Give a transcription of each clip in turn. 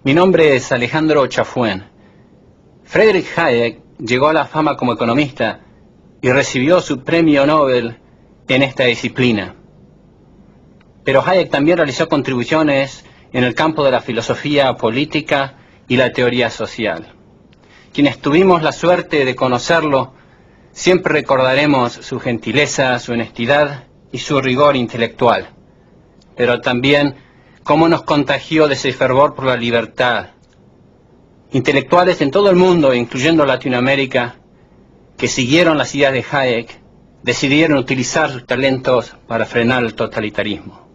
Mi nombre es Alejandro Chafuen. Friedrich Hayek llegó a la fama como economista y recibió su premio Nobel en esta disciplina. Pero Hayek también realizó contribuciones en el campo de la filosofía política y la teoría social. Quienes tuvimos la suerte de conocerlo, siempre recordaremos su gentileza, su honestidad y su rigor intelectual, pero también cómo nos contagió de ese fervor por la libertad. Intelectuales en todo el mundo, incluyendo Latinoamérica, que siguieron las ideas de Hayek, decidieron utilizar sus talentos para frenar el totalitarismo.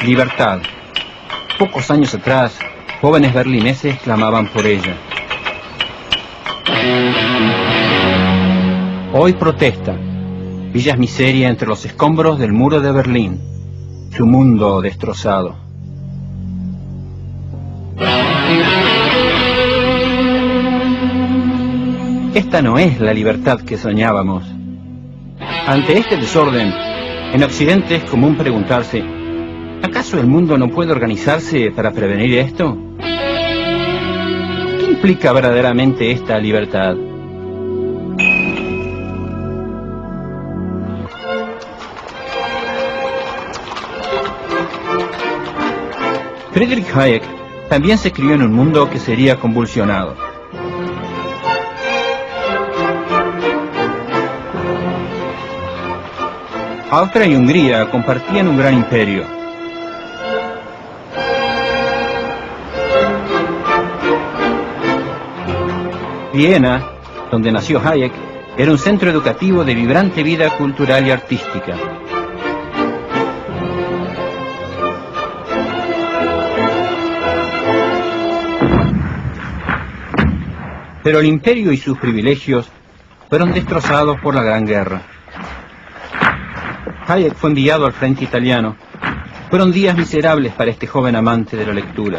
Libertad. Pocos años atrás, jóvenes berlineses clamaban por ella. Hoy protesta. Villas miseria entre los escombros del muro de Berlín. Su mundo destrozado. Esta no es la libertad que soñábamos. Ante este desorden, en Occidente es común preguntarse: ¿acaso el mundo no puede organizarse para prevenir esto? ¿Qué implica verdaderamente esta libertad? Friedrich Hayek también se crió en un mundo que sería convulsionado. Austria y Hungría compartían un gran imperio. Viena, donde nació Hayek, era un centro educativo de vibrante vida cultural y artística. Pero el imperio y sus privilegios fueron destrozados por la Gran Guerra. Hayek fue enviado al frente italiano. Fueron días miserables para este joven amante de la lectura.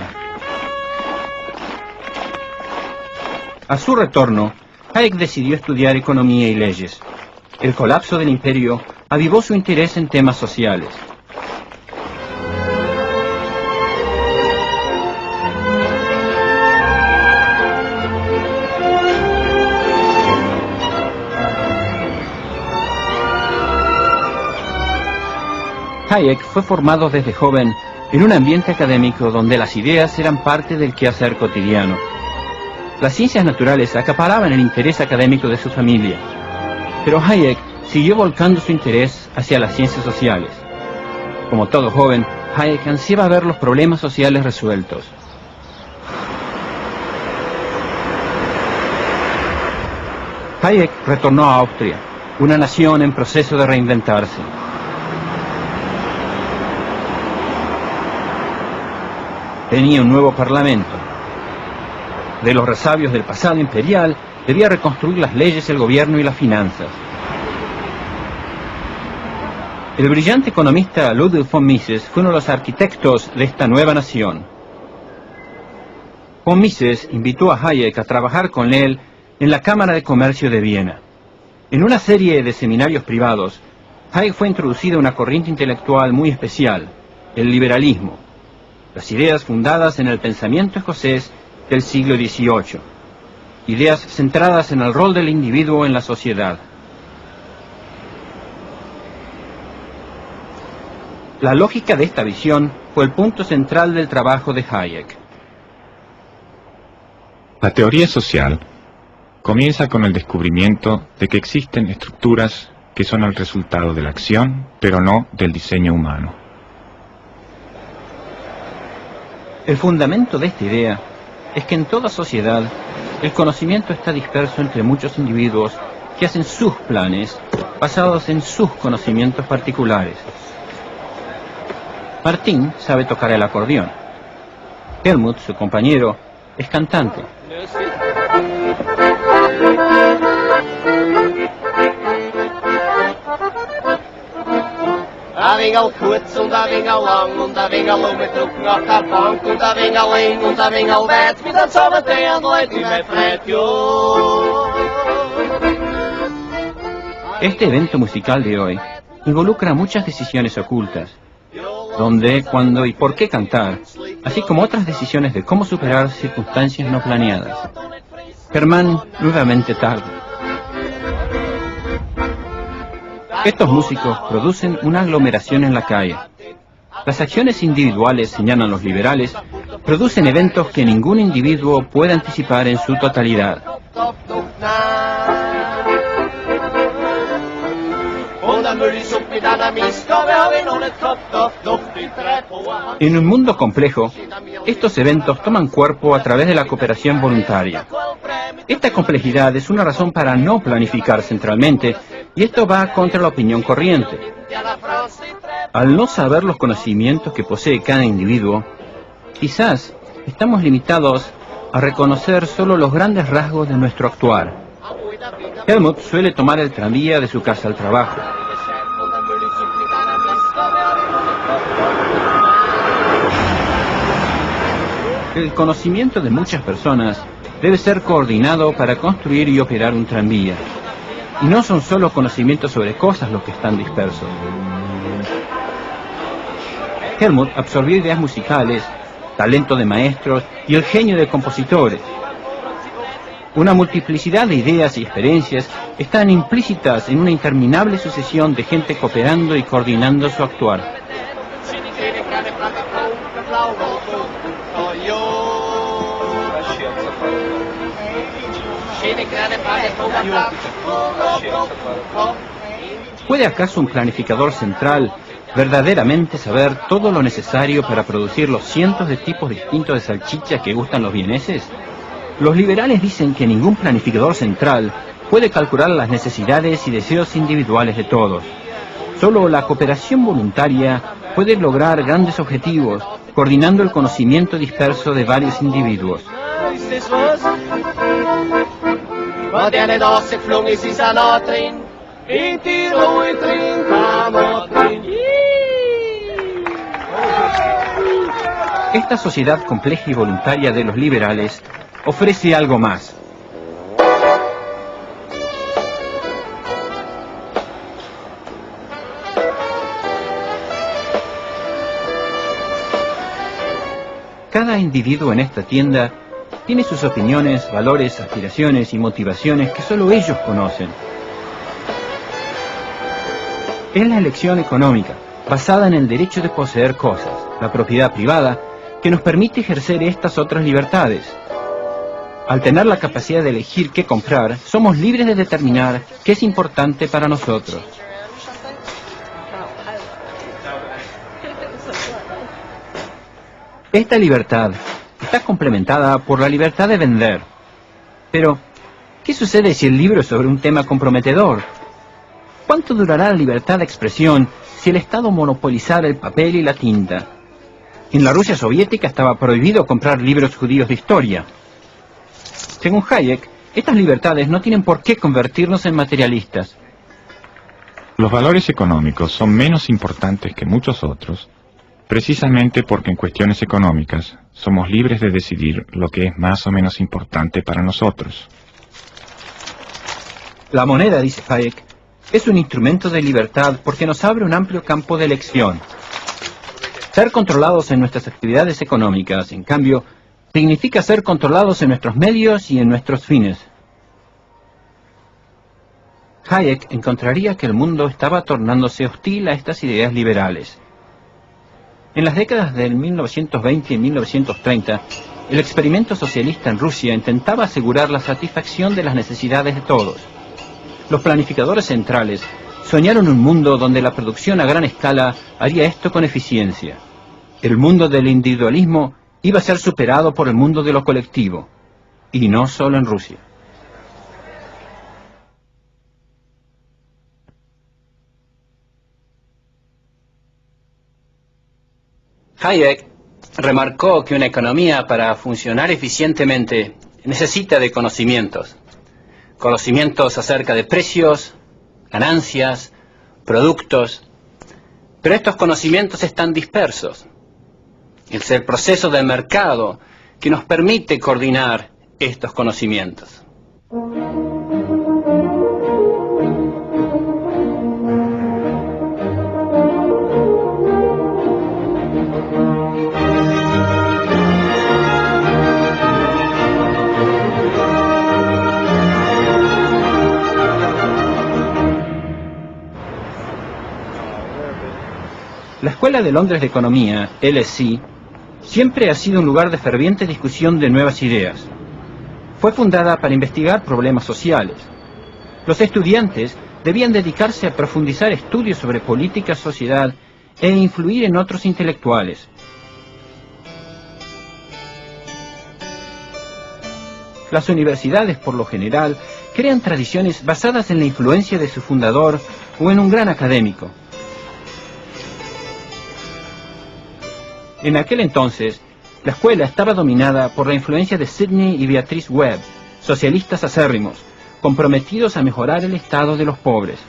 A su retorno, Hayek decidió estudiar economía y leyes. El colapso del imperio avivó su interés en temas sociales. Hayek fue formado desde joven en un ambiente académico donde las ideas eran parte del quehacer cotidiano. Las ciencias naturales acaparaban el interés académico de su familia, pero Hayek siguió volcando su interés hacia las ciencias sociales. Como todo joven, Hayek ansiaba ver los problemas sociales resueltos. Hayek retornó a Austria, una nación en proceso de reinventarse. Tenía un nuevo parlamento. De los resabios del pasado imperial, debía reconstruir las leyes, el gobierno y las finanzas. El brillante economista Ludwig von Mises fue uno de los arquitectos de esta nueva nación. Von Mises invitó a Hayek a trabajar con él en la Cámara de Comercio de Viena. En una serie de seminarios privados, Hayek fue introducido a una corriente intelectual muy especial, el liberalismo. Las ideas fundadas en el pensamiento escocés del siglo XVIII. Ideas centradas en el rol del individuo en la sociedad. La lógica de esta visión fue el punto central del trabajo de Hayek. La teoría social comienza con el descubrimiento de que existen estructuras que son el resultado de la acción, pero no del diseño humano. El fundamento de esta idea es que en toda sociedad el conocimiento está disperso entre muchos individuos que hacen sus planes basados en sus conocimientos particulares. Martín sabe tocar el acordeón. Helmut, su compañero, es cantante. Da vinga kurz und da vinga lang und da vinga lang mit drucken auf der Bank und da vinga ling und da vinga weit mit der Sonne der Leute in der Freitjo. Este evento musical de hoy involucra muchas decisiones ocultas, dónde, cuándo y por qué cantar, así como otras decisiones de cómo superar circunstancias no planeadas. Germán nuevamente tarde. Estos músicos producen una aglomeración en la calle. Las acciones individuales, señalan los liberales, producen eventos que ningún individuo puede anticipar en su totalidad. En un mundo complejo, estos eventos toman cuerpo a través de la cooperación voluntaria. Esta complejidad es una razón para no planificar centralmente, y esto va contra la opinión corriente. Al no saber los conocimientos que posee cada individuo, quizás estamos limitados a reconocer solo los grandes rasgos de nuestro actuar. Helmut suele tomar el tranvía de su casa al trabajo. El conocimiento de muchas personas debe ser coordinado para construir y operar un tranvía. Y no son solo conocimientos sobre cosas los que están dispersos. Helmut absorbió ideas musicales, talento de maestros y el genio de compositores. Una multiplicidad de ideas y experiencias están implícitas en una interminable sucesión de gente cooperando y coordinando su actuar. ¿Puede acaso un planificador central verdaderamente saber todo lo necesario para producir los cientos de tipos distintos de salchichas que gustan los vieneses? Los liberales dicen que ningún planificador central puede calcular las necesidades y deseos individuales de todos. Solo la cooperación voluntaria puede lograr grandes objetivos, coordinando el conocimiento disperso de varios individuos. Esta sociedad compleja y voluntaria de los liberales ofrece algo más. Cada individuo en esta tienda tiene sus opiniones, valores, aspiraciones y motivaciones que solo ellos conocen. Es la elección económica, basada en el derecho de poseer cosas, la propiedad privada, que nos permite ejercer estas otras libertades. Al tener la capacidad de elegir qué comprar, somos libres de determinar qué es importante para nosotros. Esta libertad está complementada por la libertad de vender. Pero, ¿qué sucede si el libro es sobre un tema comprometedor? ¿Cuánto durará la libertad de expresión si el Estado monopolizara el papel y la tinta? En la Rusia soviética estaba prohibido comprar libros judíos de historia. Según Hayek, estas libertades no tienen por qué convertirnos en materialistas. Los valores económicos son menos importantes que muchos otros, precisamente porque en cuestiones económicas somos libres de decidir lo que es más o menos importante para nosotros. La moneda, dice Hayek, es un instrumento de libertad porque nos abre un amplio campo de elección. Ser controlados en nuestras actividades económicas, en cambio, significa ser controlados en nuestros medios y en nuestros fines. Hayek encontraría que el mundo estaba tornándose hostil a estas ideas liberales. En las décadas del 1920 y 1930, el experimento socialista en Rusia intentaba asegurar la satisfacción de las necesidades de todos. Los planificadores centrales soñaron un mundo donde la producción a gran escala haría esto con eficiencia. El mundo del individualismo iba a ser superado por el mundo de lo colectivo, y no solo en Rusia. Hayek remarcó que una economía para funcionar eficientemente necesita de conocimientos. Conocimientos acerca de precios, ganancias, productos. Pero estos conocimientos están dispersos. Es el proceso del mercado que nos permite coordinar estos conocimientos. La Escuela de Londres de Economía, LSE, siempre ha sido un lugar de ferviente discusión de nuevas ideas. Fue fundada para investigar problemas sociales. Los estudiantes debían dedicarse a profundizar estudios sobre política, sociedad e influir en otros intelectuales. Las universidades, por lo general, crean tradiciones basadas en la influencia de su fundador o en un gran académico. En aquel entonces, la escuela estaba dominada por la influencia de Sidney y Beatrice Webb, socialistas acérrimos, comprometidos a mejorar el estado de los pobres.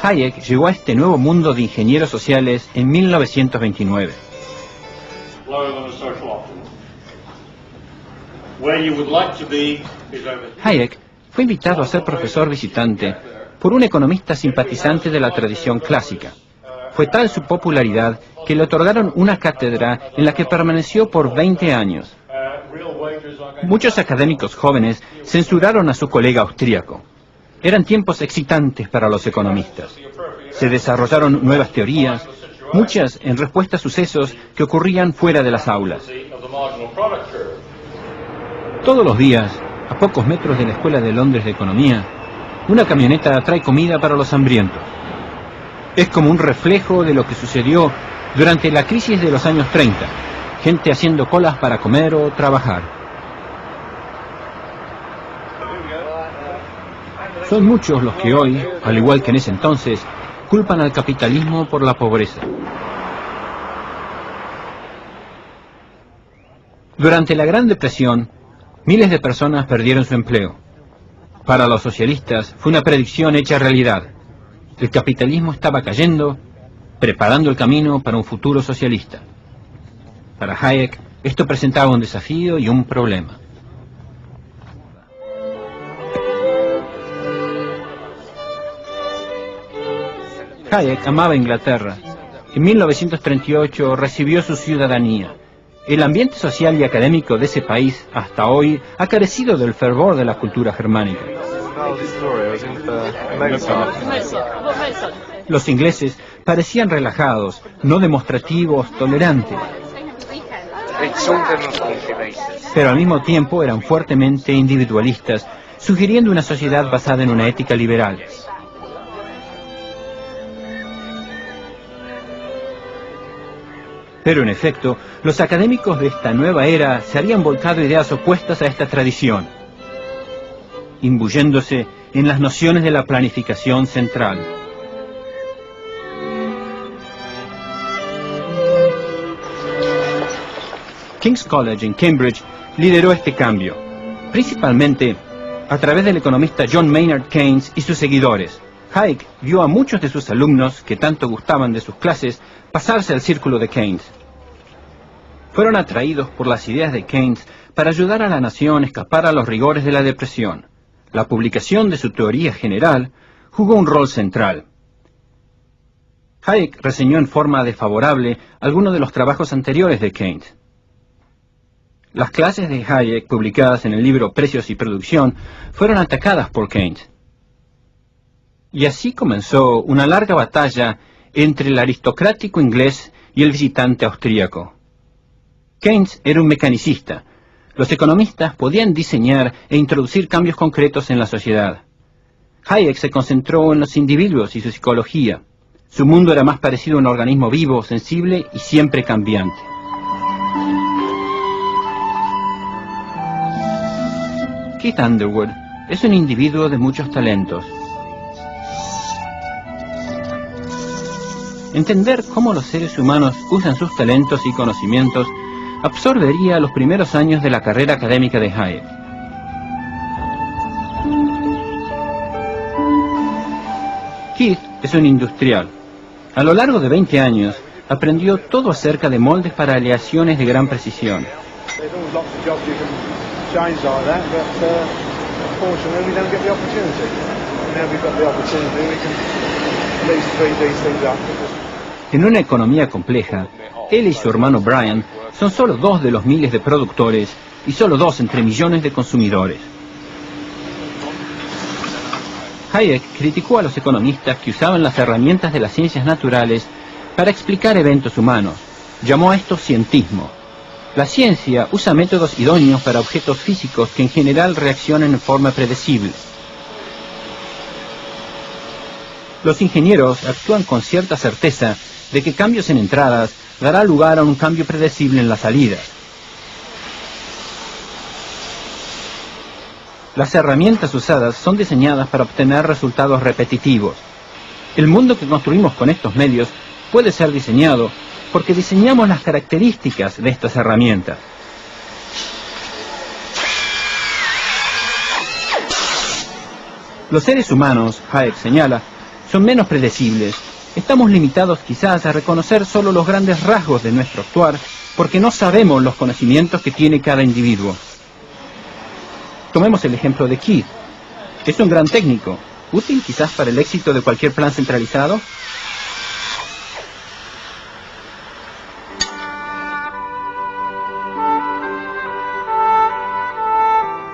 Hayek llegó a este nuevo mundo de ingenieros sociales en 1929. Hayek fue invitado a ser profesor visitante por un economista simpatizante de la tradición clásica. Fue tal su popularidad que le otorgaron una cátedra en la que permaneció por 20 años. Muchos académicos jóvenes censuraron a su colega austríaco. Eran tiempos excitantes para los economistas. Se desarrollaron nuevas teorías, muchas en respuesta a sucesos que ocurrían fuera de las aulas. Todos los días, a pocos metros de la Escuela de Londres de Economía, una camioneta trae comida para los hambrientos. Es como un reflejo de lo que sucedió durante la crisis de los años 30. Gente haciendo colas para comer o trabajar. Son muchos los que hoy, al igual que en ese entonces, culpan al capitalismo por la pobreza. Durante la Gran Depresión, miles de personas perdieron su empleo. Para los socialistas fue una predicción hecha realidad. El capitalismo estaba cayendo, preparando el camino para un futuro socialista. Para Hayek, esto presentaba un desafío y un problema. Hayek amaba Inglaterra. En 1938 recibió su ciudadanía. El ambiente social y académico de ese país, hasta hoy, ha carecido del fervor de la cultura germánica. Los ingleses parecían relajados, no demostrativos, tolerantes. Pero al mismo tiempo eran fuertemente individualistas, sugiriendo una sociedad basada en una ética liberal. Pero en efecto, los académicos de esta nueva era se habían volcado ideas opuestas a esta tradición, imbuyéndose en las nociones de la planificación central. King's College en Cambridge lideró este cambio, principalmente a través del economista John Maynard Keynes y sus seguidores. Hayek vio a muchos de sus alumnos, que tanto gustaban de sus clases, pasarse al círculo de Keynes. Fueron atraídos por las ideas de Keynes para ayudar a la nación a escapar a los rigores de la depresión. La publicación de su teoría general jugó un rol central. Hayek reseñó en forma desfavorable algunos de los trabajos anteriores de Keynes. Las clases de Hayek, publicadas en el libro Precios y Producción, fueron atacadas por Keynes. Y así comenzó una larga batalla entre el aristocrático inglés y el visitante austríaco. Keynes era un mecanicista. Los economistas podían diseñar e introducir cambios concretos en la sociedad. Hayek se concentró en los individuos y su psicología. Su mundo era más parecido a un organismo vivo, sensible y siempre cambiante. Keith Underwood es un individuo de muchos talentos. Entender cómo los seres humanos usan sus talentos y conocimientos absorbería los primeros años de la carrera académica de Hayek. Keith es un industrial. A lo largo de 20 años, aprendió todo acerca de moldes para aleaciones de gran precisión. En una economía compleja, él y su hermano Brian son solo 2 de los miles de productores y solo 2 entre millones de consumidores. Hayek criticó a los economistas que usaban las herramientas de las ciencias naturales para explicar eventos humanos. Llamó a esto cientismo. La ciencia usa métodos idóneos para objetos físicos que en general reaccionan en forma predecible. Los ingenieros actúan con cierta certeza de que cambios en entradas dará lugar a un cambio predecible en las salidas. Las herramientas usadas son diseñadas para obtener resultados repetitivos. El mundo que construimos con estos medios puede ser diseñado porque diseñamos las características de estas herramientas. Los seres humanos, Hayek señala, son menos predecibles. Estamos limitados quizás a reconocer solo los grandes rasgos de nuestro actuar porque no sabemos los conocimientos que tiene cada individuo. Tomemos el ejemplo de Keith. Es un gran técnico, útil quizás para el éxito de cualquier plan centralizado.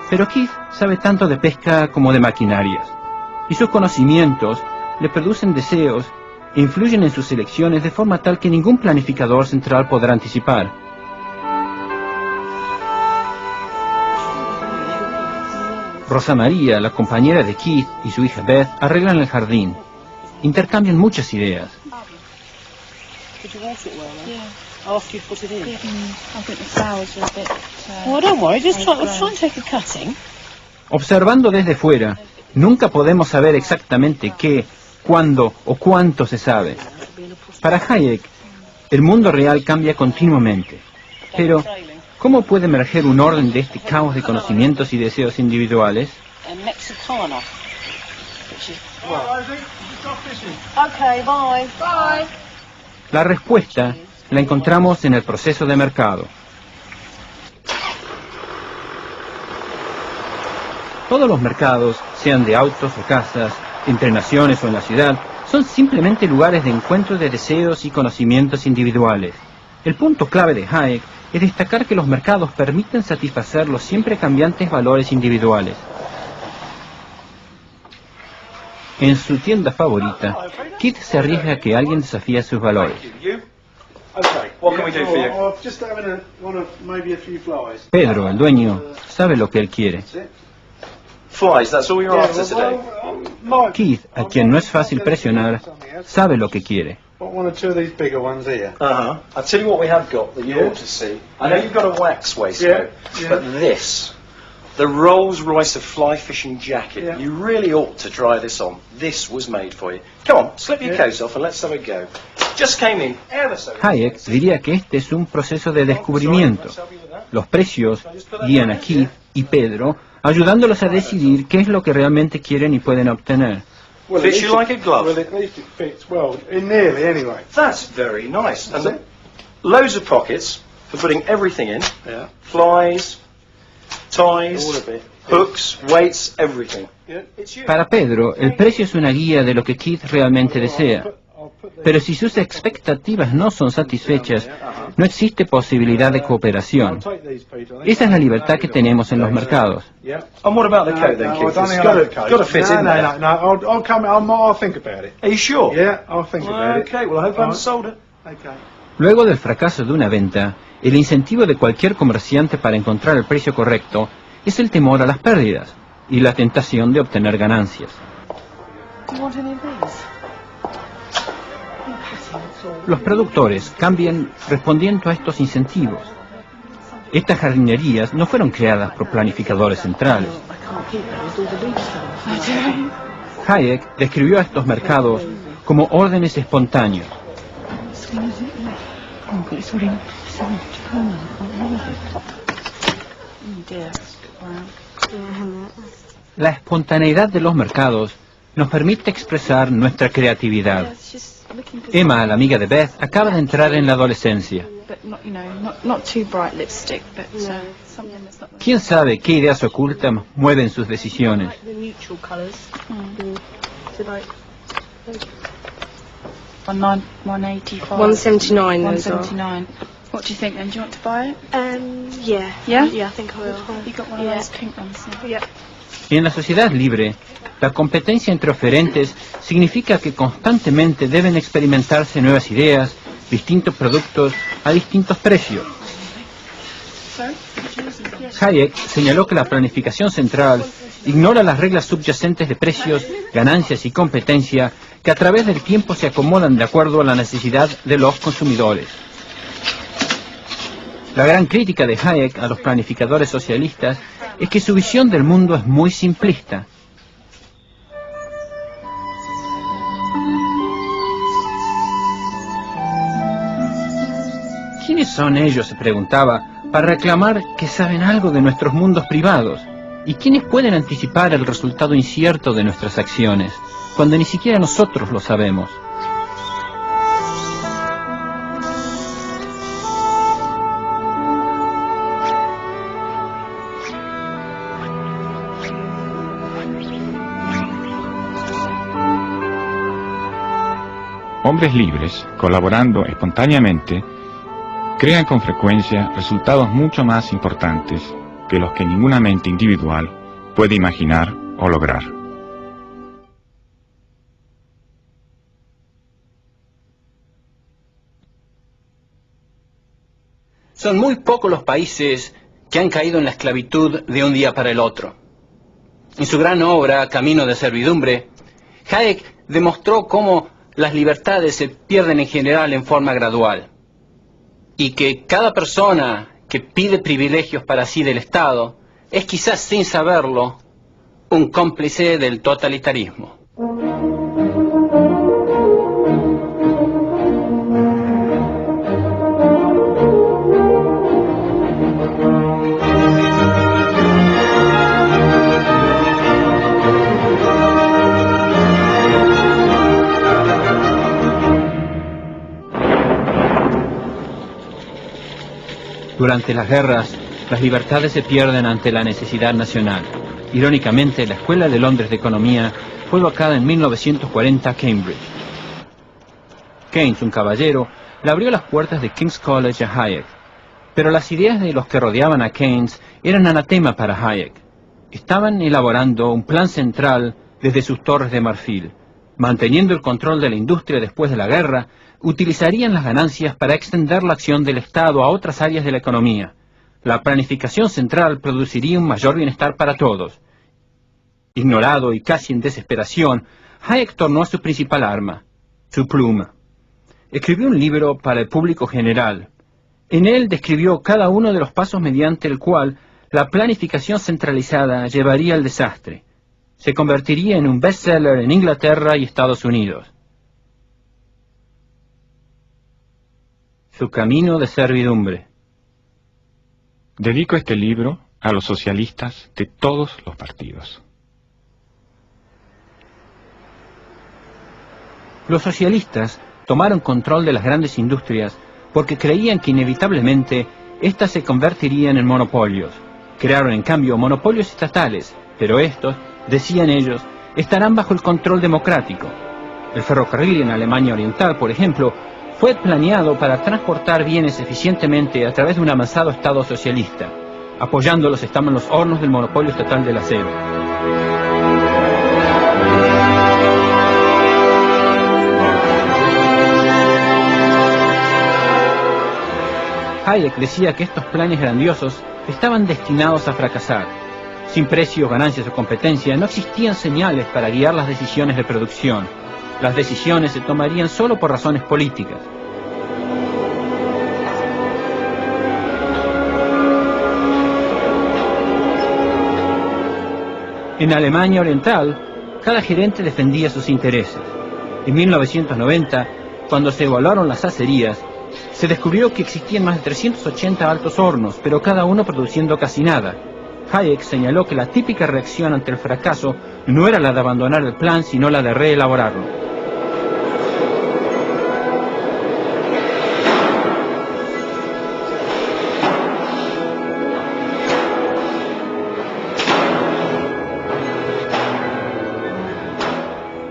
Pero Keith sabe tanto de pesca como de maquinarias, y sus conocimientos le producen deseos e influyen en sus elecciones de forma tal que ningún planificador central podrá anticipar. Rosa María, la compañera de Keith, y su hija Beth arreglan el jardín. Intercambian muchas ideas. Observando desde fuera, nunca podemos saber exactamente qué, cuándo o cuánto se sabe. Para Hayek, el mundo real cambia continuamente. Pero, ¿cómo puede emerger un orden de este caos de conocimientos y deseos individuales? La respuesta la encontramos en el proceso de mercado. Todos los mercados, sean de autos o casas, entre naciones o en la ciudad, son simplemente lugares de encuentro de deseos y conocimientos individuales. El punto clave de Hayek es destacar que los mercados permiten satisfacer los siempre cambiantes valores individuales. En su tienda favorita, Keith se arriesga a que alguien desafíe sus valores. Pedro, el dueño, sabe lo que él quiere. Keith, a quien no es fácil presionar, sabe lo que quiere. One or two of these bigger ones here. I'll tell you what we have got that you ought to see. I know you've got a wax waistcoat, but this, the Rolls-Royce of fly fishing jacket, you really ought to try this on. This was made for you. Come on, slip your coat off and let's have a go. Just came in. Hayek diría que este es un proceso de descubrimiento. Los precios guían a Keith y Pedro, ayudándolos a decidir qué es lo que realmente quieren y pueden obtener. Fits you like a glove. Well, at least it fits well, nearly anyway. That's very nice. And loads of pockets for putting everything in. Yeah. Flies, ties, All of it. hooks, weights, everything. Yeah. It's you. Para Pedro, el precio es una guía de lo que Keith realmente desea. Pero si sus expectativas no son satisfechas, no existe posibilidad de cooperación. Esa es la libertad que tenemos en los mercados. And what about the coat then, Keith? It's got to fit in there. No. I'll think about it. Are you sure? Yeah, I'll think about it. Okay, well I hope I haven't sold it. Okay. Luego del fracaso de una venta, el incentivo de cualquier comerciante para encontrar el precio correcto es el temor a las pérdidas y la tentación de obtener ganancias. Los productores cambian respondiendo a estos incentivos. Estas jardinerías no fueron creadas por planificadores centrales. Hayek describió a estos mercados como órdenes espontáneos. La espontaneidad de los mercados nos permite expresar nuestra creatividad. Emma, la amiga de Beth, acaba de entrar en la adolescencia. ¿Quién sabe qué ideas ocultas mueven sus decisiones? $179. What do you think then? Do you want to buy it? Yeah. Yeah? Yeah, I think I will. You got one of those pink ones. Yeah. En la sociedad libre, la competencia entre oferentes significa que constantemente deben experimentarse nuevas ideas, distintos productos a distintos precios. Hayek señaló que la planificación central ignora las reglas subyacentes de precios, ganancias y competencia que a través del tiempo se acomodan de acuerdo a la necesidad de los consumidores. La gran crítica de Hayek a los planificadores socialistas es que su visión del mundo es muy simplista. ¿Quiénes son ellos?, se preguntaba, para reclamar que saben algo de nuestros mundos privados. ¿Y quiénes pueden anticipar el resultado incierto de nuestras acciones, cuando ni siquiera nosotros lo sabemos? Hombres libres, colaborando espontáneamente, crean con frecuencia resultados mucho más importantes que los que ninguna mente individual puede imaginar o lograr. Son muy pocos los países que han caído en la esclavitud de un día para el otro. En su gran obra, Camino de Servidumbre, Hayek demostró cómo las libertades se pierden en general en forma gradual, y que cada persona que pide privilegios para sí del Estado es quizás sin saberlo un cómplice del totalitarismo. Durante las guerras, las libertades se pierden ante la necesidad nacional. Irónicamente, la Escuela de Londres de Economía fue locada en 1940 a Cambridge. Keynes, un caballero, le abrió las puertas de King's College a Hayek. Pero las ideas de los que rodeaban a Keynes eran anatema para Hayek. Estaban elaborando un plan central desde sus torres de marfil. Manteniendo el control de la industria después de la guerra, utilizarían las ganancias para extender la acción del Estado a otras áreas de la economía. La planificación central produciría un mayor bienestar para todos. Ignorado y casi en desesperación, Hayek tornó a su principal arma, su pluma. Escribió un libro para el público general. En él describió cada uno de los pasos mediante el cual la planificación centralizada llevaría al desastre. Se convertiría en un bestseller en Inglaterra y Estados Unidos. Su camino de servidumbre. Dedico este libro a los socialistas de todos los partidos. Los socialistas tomaron control de las grandes industrias porque creían que inevitablemente éstas se convertirían en monopolios. Crearon en cambio monopolios estatales, pero estos, decían ellos, estarán bajo el control democrático. El ferrocarril en Alemania Oriental, por ejemplo, fue planeado para transportar bienes eficientemente a través de un avanzado Estado socialista. Apoyándolos estaban los hornos del monopolio estatal del acero. Hayek decía que estos planes grandiosos estaban destinados a fracasar. Sin precios, ganancias o competencia, no existían señales para guiar las decisiones de producción. Las decisiones se tomarían solo por razones políticas. En Alemania Oriental, cada gerente defendía sus intereses. En 1990, cuando se evaluaron las acerías, se descubrió que existían más de 380 altos hornos, pero cada uno produciendo casi nada. Hayek señaló que la típica reacción ante el fracaso no era la de abandonar el plan, sino la de reelaborarlo.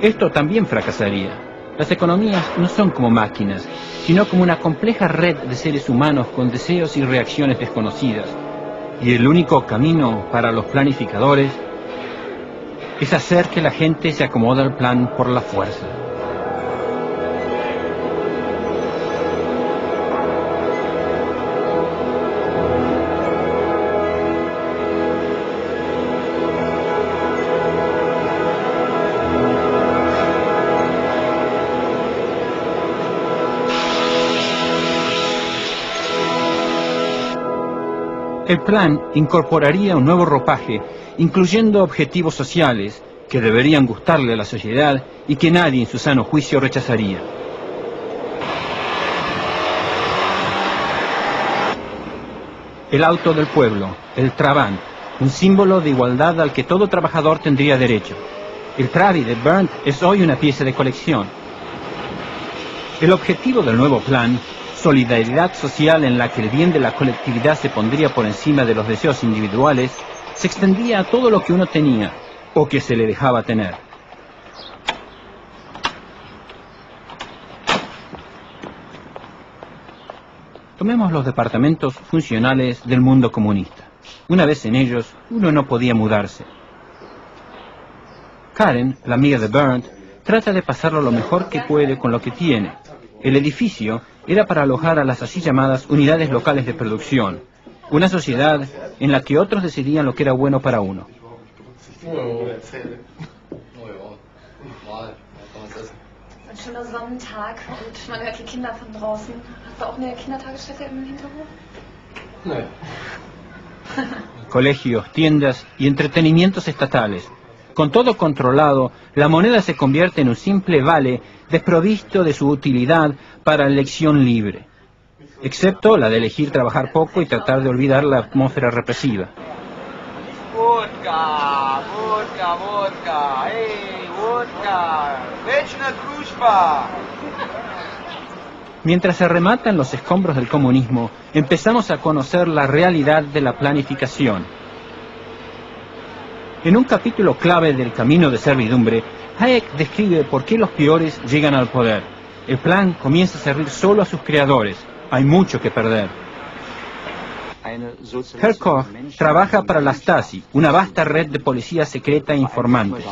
Esto también fracasaría. Las economías no son como máquinas, sino como una compleja red de seres humanos con deseos y reacciones desconocidas. Y el único camino para los planificadores es hacer que la gente se acomode al plan por la fuerza. El plan incorporaría un nuevo ropaje, incluyendo objetivos sociales que deberían gustarle a la sociedad y que nadie en su sano juicio rechazaría. El auto del pueblo, el Trabant, un símbolo de igualdad al que todo trabajador tendría derecho. El Trabi de Berndt es hoy una pieza de colección. El objetivo del nuevo plan, solidaridad social en la que el bien de la colectividad se pondría por encima de los deseos individuales, se extendía a todo lo que uno tenía o que se le dejaba tener. Tomemos los departamentos funcionales del mundo comunista. Una vez en ellos, uno no podía mudarse. Karen, la amiga de Berndt, trata de pasarlo lo mejor que puede con lo que tiene. El edificio era para alojar a las así llamadas unidades locales de producción, una sociedad en la que otros decidían lo que era bueno para uno. Ein schöner Sonnentag und man hört die Kinder von draußen. Hast du auch eine Kindertagesstätte im Hinterhof? Nein. Colegios, tiendas y entretenimientos estatales. Con todo controlado, la moneda se convierte en un simple vale desprovisto de su utilidad para la elección libre, excepto la de elegir trabajar poco y tratar de olvidar la atmósfera represiva. Vodka, vodka, vodka, hey, vodka, večna družba. Mientras se rematan los escombros del comunismo, empezamos a conocer la realidad de la planificación. En un capítulo clave del Camino de Servidumbre, Hayek describe por qué los peores llegan al poder. El plan comienza a servir solo a sus creadores. Hay mucho que perder. Herr Koch trabaja para la Stasi, una vasta red de policía secreta e informantes.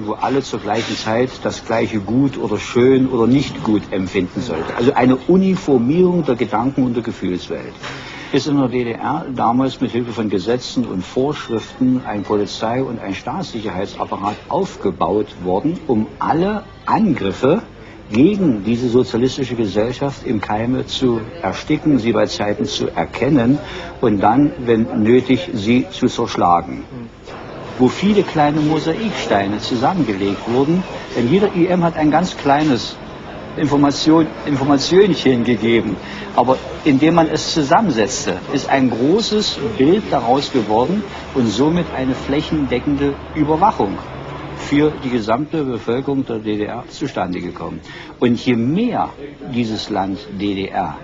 Wo alle zur gleichen Zeit das gleiche gut oder schön oder nicht gut empfinden sollte. Also eine Uniformierung der Gedanken- und der Gefühlswelt. Ist in der DDR damals mit Hilfe von Gesetzen und Vorschriften ein Polizei- und ein Staatssicherheitsapparat aufgebaut worden, um alle Angriffe gegen diese sozialistische Gesellschaft im Keime zu ersticken, sie bei Zeiten zu erkennen und dann, wenn nötig, sie zu zerschlagen. Wo viele kleine Mosaiksteine zusammengelegt wurden, denn jeder IM hat ein ganz kleines Informationchen gegeben, aber indem man es zusammensetzte, ist ein großes Bild daraus geworden und somit eine flächendeckende Überwachung für die gesamte Bevölkerung der DDR zustande gekommen. Und je mehr dieses Land DDR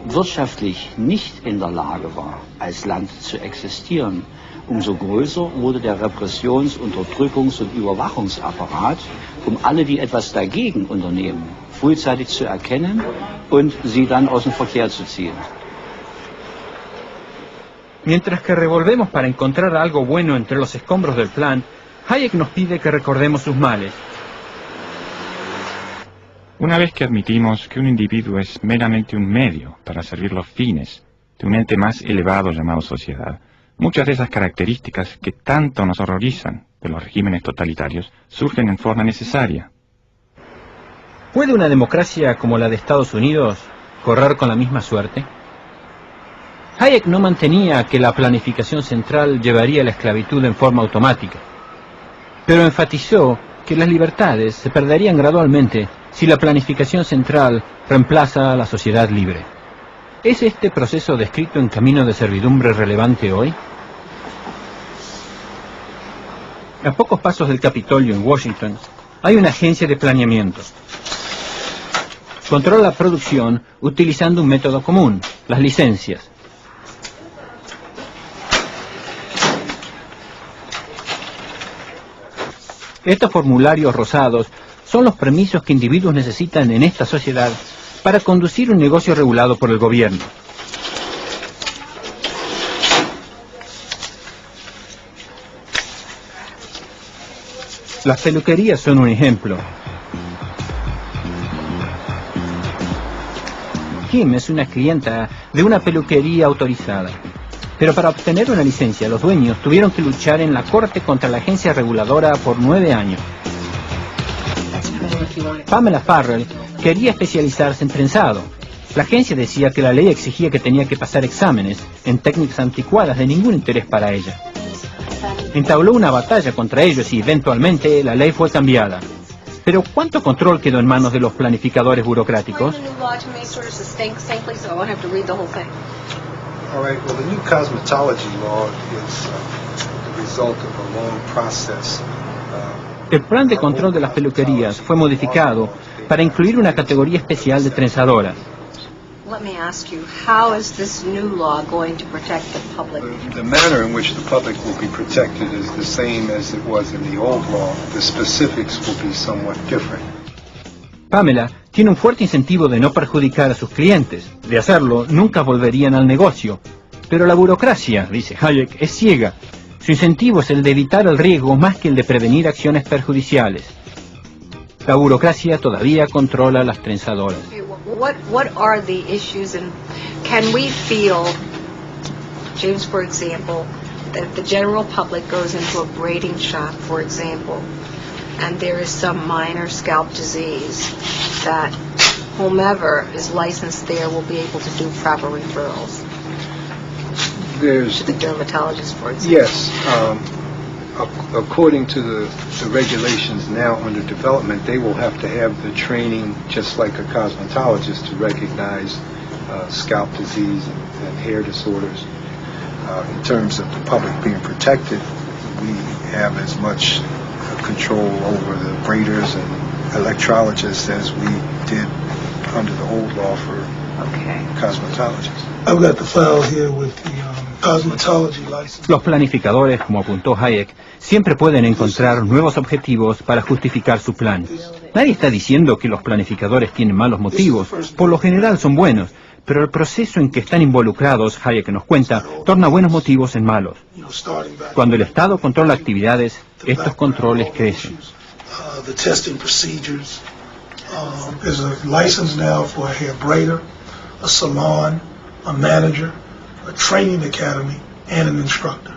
wirtschaftlich nicht in der Lage war, als Land zu existieren, umso größer wurde der Repressions-, Unterdrückungs- und Überwachungsapparat, um alle, die etwas dagegen unternehmen, frühzeitig zu erkennen und sie dann aus dem Verkehr zu ziehen. Mientras que revolvemos para encontrar algo bueno entre los escombros del plan, Hayek nos pide que recordemos sus males. Una vez que admitimos que un individuo es meramente un medio para servir los fines de un ente más elevado llamado sociedad, muchas de esas características que tanto nos horrorizan de los regímenes totalitarios surgen en forma necesaria. ¿Puede una democracia como la de Estados Unidos correr con la misma suerte? Hayek no mantenía que la planificación central llevaría a la esclavitud en forma automática, pero enfatizó que las libertades se perderían gradualmente si la planificación central reemplaza a la sociedad libre. ¿Es este proceso descrito en Camino de Servidumbre relevante hoy? A pocos pasos del Capitolio en Washington, hay una agencia de planeamiento. Controla la producción utilizando un método común, las licencias. Estos formularios rosados son los permisos que individuos necesitan en esta sociedad para conducir un negocio regulado por el gobierno. Las peluquerías son un ejemplo. Kim es una clienta de una peluquería autorizada. Pero para obtener una licencia, los dueños tuvieron que luchar en la corte contra la agencia reguladora por 9 años. Pamela Farrell quería especializarse en trenzado. La agencia decía que la ley exigía que tenía que pasar exámenes en técnicas anticuadas de ningún interés para ella. Entabló una batalla contra ellos y eventualmente la ley fue cambiada. Pero ¿cuánto control quedó en manos de los planificadores burocráticos? All right, well, the new cosmetology law is the result of a long process. El plan de control de las peluquerías fue modificado para incluir una categoría especial de trenzadoras. Let me ask you, how is this new law going to protect the public? The manner in which the public will be protected is the same as it was in the old law. The specifics will be somewhat different. Pamela tiene un fuerte incentivo de no perjudicar a sus clientes. De hacerlo, nunca volverían al negocio. Pero la burocracia, dice Hayek, es ciega. Su incentivo es el de evitar el riesgo más que el de prevenir acciones perjudiciales. La burocracia todavía controla las trenzadoras. What are the issues, and can we feel, James, for example, that the general public goes into a braiding shop, for example, and there is some minor scalp disease, that whomever is licensed there will be able to do proper referrals to the dermatologist, for example? Yes. According to the regulations now under development, they will have to have the training just like a cosmetologist to recognize scalp disease and hair disorders. In terms of the public being protected, we have as much control over the braiders and electrologists as we did under the old law for cosmetologists. I've got the file here with the cosmetology license. Los planificadores, como apuntó Hayek, siempre pueden encontrar nuevos objetivos para justificar su plan. Nadie está diciendo que los planificadores tienen malos motivos, por lo general son buenos, pero el proceso en que están involucrados, Hayek nos cuenta, torna buenos motivos en malos. Cuando el Estado controla actividades, estos controles crecen. The testing procedures. There's a license now for a hair braider, a salon, a manager, a training academy, and an instructor.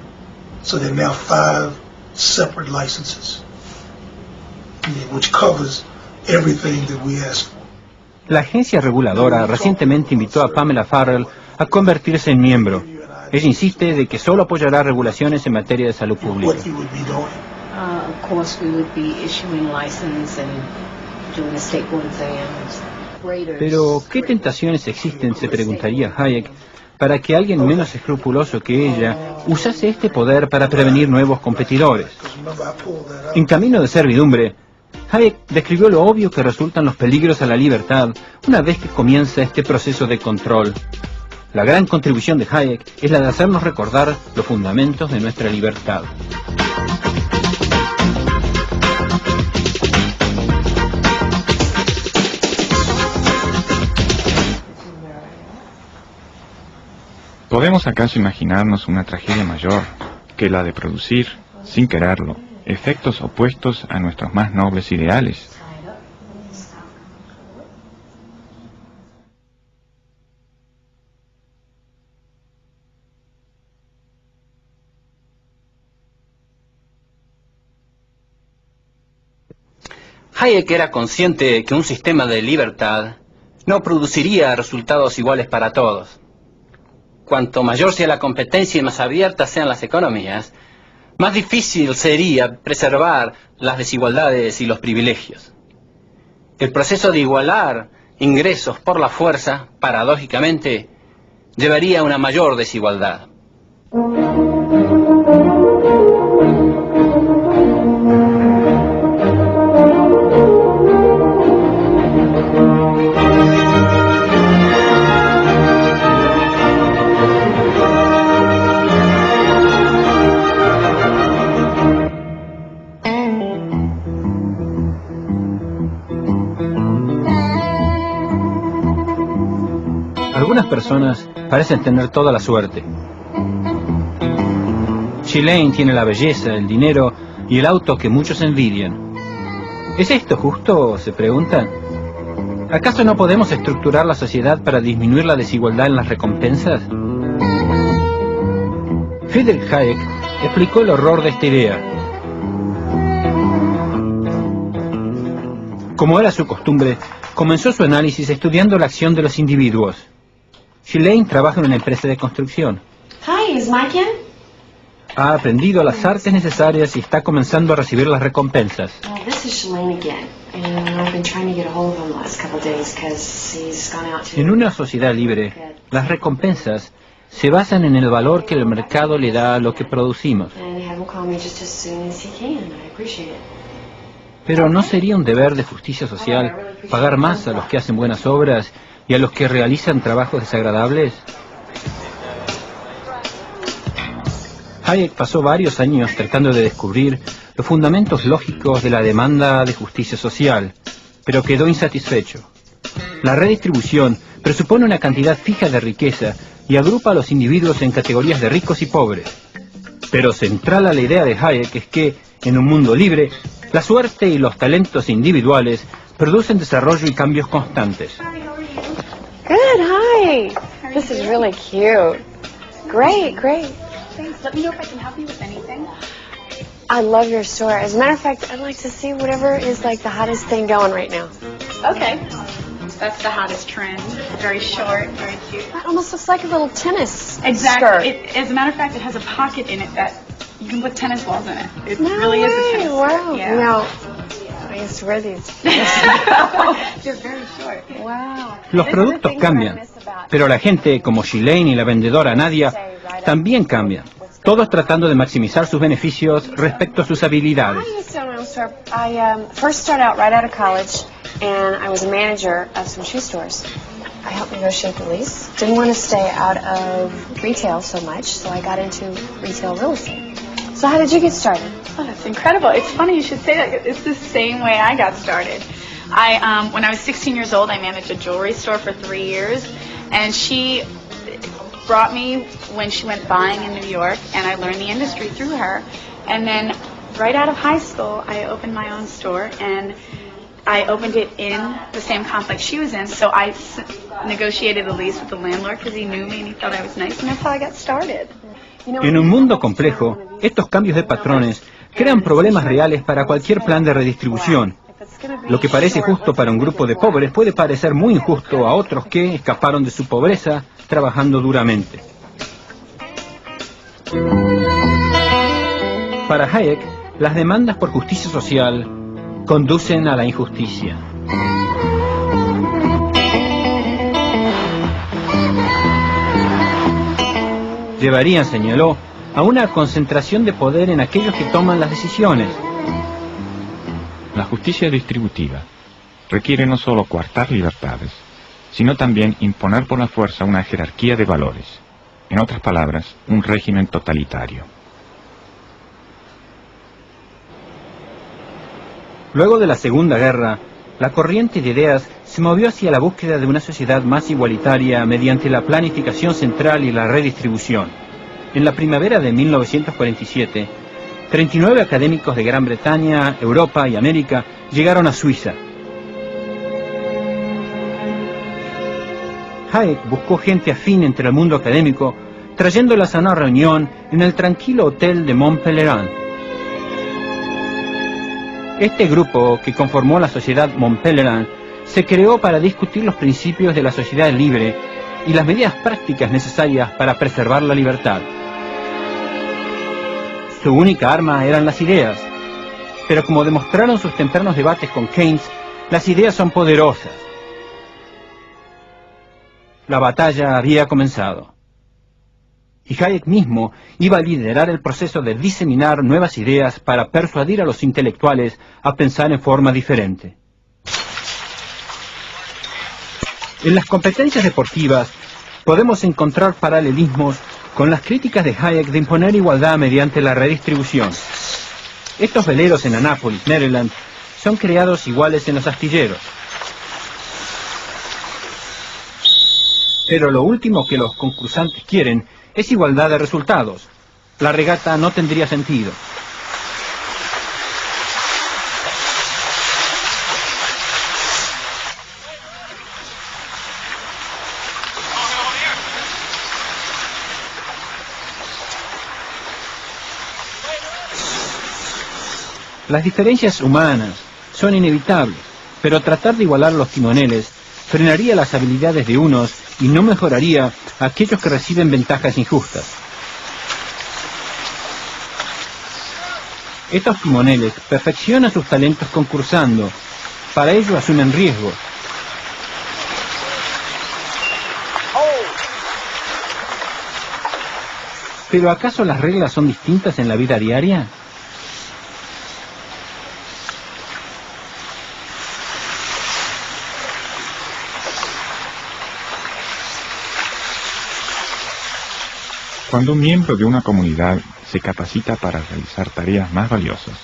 So there are now 5 separate licenses, which covers everything that we ask for. La agencia reguladora recientemente invitó a Pamela Farrell a convertirse en miembro. Ella insiste de que solo apoyará regulaciones en materia de salud pública. Of course, we would be issuing license and doing the state board exams. Pero, ¿qué tentaciones existen, se preguntaría Hayek, para que alguien menos escrupuloso que ella usase este poder para prevenir nuevos competidores? En Camino de Servidumbre, Hayek describió lo obvio que resultan los peligros a la libertad una vez que comienza este proceso de control. La gran contribución de Hayek es la de hacernos recordar los fundamentos de nuestra libertad. ¿Podemos acaso imaginarnos una tragedia mayor que la de producir, sin quererlo, efectos opuestos a nuestros más nobles ideales? Hayek era consciente de que un sistema de libertad no produciría resultados iguales para todos. Cuanto mayor sea la competencia y más abiertas sean las economías, más difícil sería preservar las desigualdades y los privilegios. El proceso de igualar ingresos por la fuerza, paradójicamente, llevaría a una mayor desigualdad. Algunas personas parecen tener toda la suerte. Ghislaine tiene la belleza, el dinero y el auto que muchos envidian. ¿Es esto justo?, se preguntan. ¿Acaso no podemos estructurar la sociedad para disminuir la desigualdad en las recompensas? Friedrich Hayek explicó el horror de esta idea. Como era su costumbre, comenzó su análisis estudiando la acción de los individuos. Ghislaine trabaja en una empresa de construcción. Hi, is Mike in? Ha aprendido las artes necesarias y está comenzando a recibir las recompensas. This is Shalane again, and I've been trying to get a hold of him the last couple of days because he's gone out to... En una sociedad libre, las recompensas se basan en el valor que el mercado le da a lo que producimos. And have him call me just as soon as he can. I appreciate it. Pero ¿no sería un deber de justicia social pagar más a los que hacen buenas obras y a los que realizan trabajos desagradables? Hayek pasó varios años tratando de descubrir los fundamentos lógicos de la demanda de justicia social, pero quedó insatisfecho. La redistribución presupone una cantidad fija de riqueza y agrupa a los individuos en categorías de ricos y pobres. Pero central a la idea de Hayek es que, en un mundo libre, la suerte y los talentos individuales producen desarrollo y cambios constantes. Good, hi. This is really cute. Great, great. Thanks. Let me know if I can help you with anything. I love your store. As a matter of fact, I'd like to see whatever is like the hottest thing going right now. Okay. That's the hottest trend. Very short, very cute. That almost looks like a little tennis Exactly. skirt. As a matter of fact, it has a pocket in it that you can put tennis balls in it. It No really is a way. tennis Wow. skirt. Yeah. Now, I used to wear these. You're very short. Wow. Los productos cambian, pero la gente, como Ghislaine y la vendedora Nadia, también cambian, todos tratando de maximizar sus beneficios respecto a sus habilidades. I used to own my own store. I first started out right out of college, and I was a manager of some shoe stores. I helped negotiate the lease. Didn't want to stay out of retail so much, so I got into retail real estate. So how did you get started? Oh, that's incredible. It's funny you should say that. It's the same way I got started. When I was 16 years old, I managed a jewelry store for 3 years, and she brought me when she went buying in New York, and I learned the industry through her. And then right out of high school, I opened my own store, and I opened it in the same complex she was in, so I negotiated a lease with the landlord because he knew me and he thought I was nice, and that's how I got started. En un mundo complejo, estos cambios de patrones crean problemas reales para cualquier plan de redistribución. Lo que parece justo para un grupo de pobres puede parecer muy injusto a otros que escaparon de su pobreza trabajando duramente. Para Hayek, las demandas por justicia social conducen a la injusticia. Llevarían, señaló, a una concentración de poder en aquellos que toman las decisiones. La justicia distributiva requiere no solo coartar libertades, sino también imponer por la fuerza una jerarquía de valores, en otras palabras, un régimen totalitario. Luego de la Segunda Guerra, la corriente de ideas se movió hacia la búsqueda de una sociedad más igualitaria mediante la planificación central y la redistribución. En la primavera de 1947, 39 académicos de Gran Bretaña, Europa y América llegaron a Suiza. Hayek buscó gente afín entre el mundo académico, trayéndolas a una reunión en el tranquilo hotel de Mont Pelerin. Este grupo, que conformó la sociedad Mont Pelerin, se creó para discutir los principios de la sociedad libre y las medidas prácticas necesarias para preservar la libertad. Su única arma eran las ideas, pero como demostraron sus tempranos debates con Keynes, las ideas son poderosas. La batalla había comenzado, y Hayek mismo iba a liderar el proceso de diseminar nuevas ideas para persuadir a los intelectuales a pensar en forma diferente. En las competencias deportivas podemos encontrar paralelismos con las críticas de Hayek de imponer igualdad mediante la redistribución. Estos veleros en Annapolis, Maryland, son creados iguales en los astilleros. Pero lo último que los concursantes quieren es igualdad de resultados. La regata no tendría sentido. Las diferencias humanas son inevitables, pero tratar de igualar los timoneles frenaría las habilidades de unos y no mejoraría a aquellos que reciben ventajas injustas. Estos timoneles perfeccionan sus talentos concursando. Para ello asumen riesgos. ¿Pero acaso las reglas son distintas en la vida diaria? Cuando un miembro de una comunidad se capacita para realizar tareas más valiosas,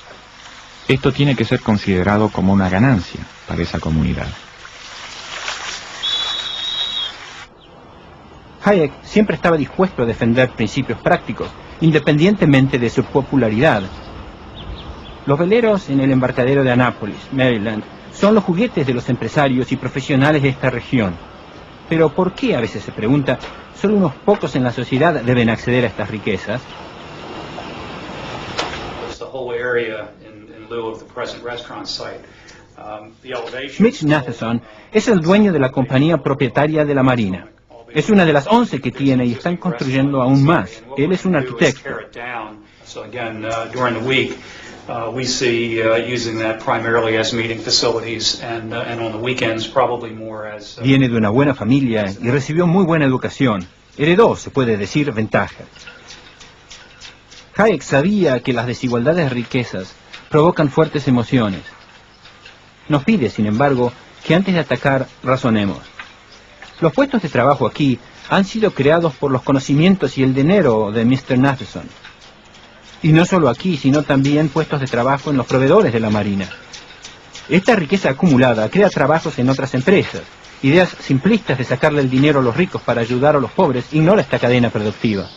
esto tiene que ser considerado como una ganancia para esa comunidad. Hayek siempre estaba dispuesto a defender principios prácticos, independientemente de su popularidad. Los veleros en el embarcadero de Annapolis, Maryland, son los juguetes de los empresarios y profesionales de esta región. Pero ¿por qué, a veces se pregunta, solo unos pocos en la sociedad deben acceder a estas riquezas? Mitch Matheson es el dueño de la compañía propietaria de la Marina. Es una de las 11 que tiene y están construyendo aún más. Él es un arquitecto. We see using that primarily as meeting facilities and on the weekends probably more as... Viene de una buena familia y recibió muy buena educación. Heredó, se puede decir, ventajas. Hayek sabía que las desigualdades de riquezas provocan fuertes emociones. Nos pide, sin embargo, que antes de atacar, razonemos. Los puestos de trabajo aquí han sido creados por los conocimientos y el dinero de Mr. Matheson. Y no solo aquí, sino también puestos de trabajo en los proveedores de la Marina. Esta riqueza acumulada crea trabajos en otras empresas. Ideas simplistas de sacarle el dinero a los ricos para ayudar a los pobres ignora esta cadena productiva.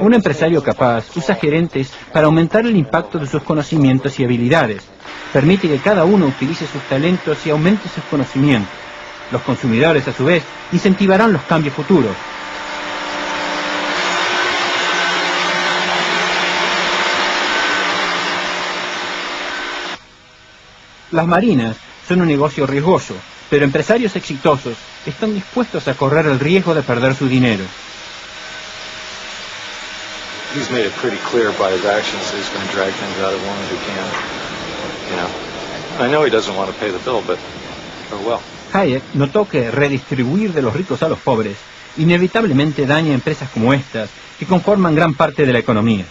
Un empresario capaz usa gerentes para aumentar el impacto de sus conocimientos y habilidades. Permite que cada uno utilice sus talentos y aumente sus conocimientos. Los consumidores, a su vez, incentivarán los cambios futuros. Las marinas son un negocio riesgoso, pero empresarios exitosos están dispuestos a correr el riesgo de perder su dinero. He's made it pretty clear by his actions that he's going to drag things out of women who can. You know, I know he doesn't want to pay the bill, but oh well. Hayek notó que redistribuir de los ricos a los pobres inevitablemente daña empresas como estas, que conforman gran parte de la economía.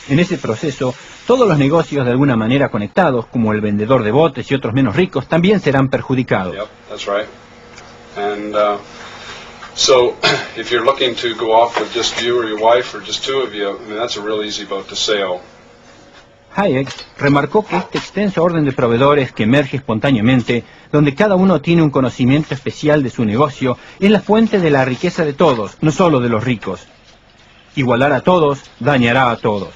En ese proceso, todos los negocios de alguna manera conectados, como el vendedor de botes y otros menos ricos, también serán perjudicados. Yep, that's right. And so, if you're looking to go off with just you or your wife or just two of you, I mean, that's a real easy boat to sail. Hayek remarcó que este extenso orden de proveedores que emerge espontáneamente, donde cada uno tiene un conocimiento especial de su negocio, es la fuente de la riqueza de todos, no solo de los ricos. Igualar a todos dañará a todos.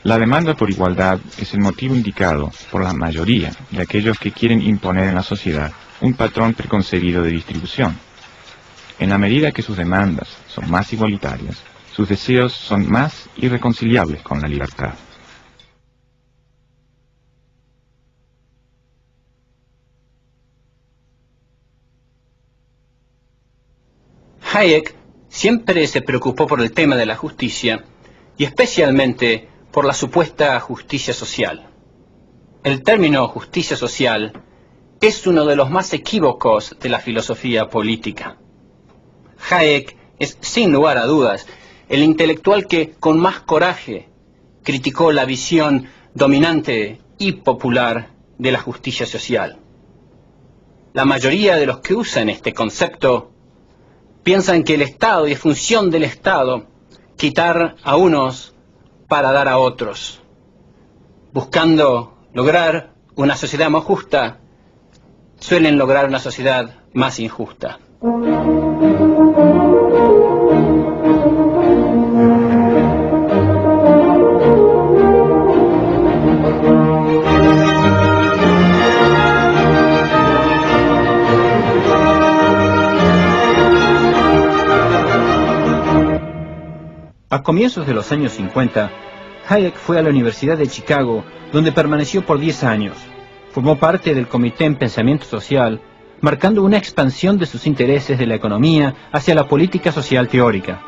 La demanda por igualdad es el motivo indicado por la mayoría de aquellos que quieren imponer en la sociedad un patrón preconcebido de distribución. En la medida que sus demandas son más igualitarias, sus deseos son más irreconciliables con la libertad. Hayek siempre se preocupó por el tema de la justicia y especialmente por la supuesta justicia social. El término justicia social es uno de los más equívocos de la filosofía política. Hayek es, sin lugar a dudas, el intelectual que con más coraje criticó la visión dominante y popular de la justicia social. La mayoría de los que usan este concepto piensan que el Estado y es función del Estado quitar a unos para dar a otros, buscando lograr una sociedad más justa, suelen lograr una sociedad más injusta. A comienzos de los años 50, Hayek fue a la Universidad de Chicago, donde permaneció por 10 años. Formó parte del Comité en Pensamiento Social, marcando una expansión de sus intereses de la economía hacia la política social teórica.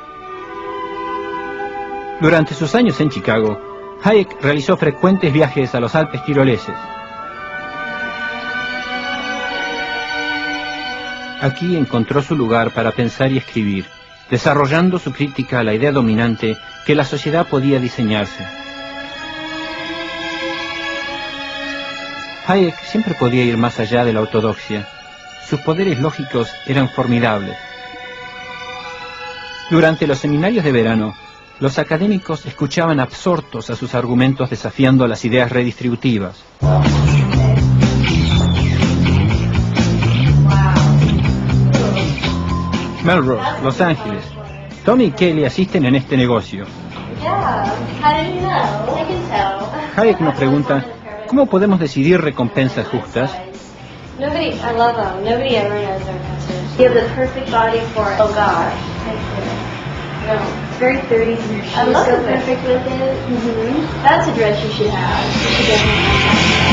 Durante sus años en Chicago, Hayek realizó frecuentes viajes a los Alpes tiroleses. Aquí encontró su lugar para pensar y escribir, desarrollando su crítica a la idea dominante que la sociedad podía diseñarse. Hayek siempre podía ir más allá de la ortodoxia. Sus poderes lógicos eran formidables. Durante los seminarios de verano, los académicos escuchaban absortos a sus argumentos desafiando las ideas redistributivas. Melrose, Los Ángeles. Tommy y Kelly asisten en este negocio. Hayek nos pregunta, ¿cómo podemos decidir recompensas justas? Nobody, I love them. Nobody ever knows their message. You have the perfect body for it. Oh gosh. No, it's very 30s in your shoes. I love it. Perfect with it. That's a dress you should have. You should definitely have.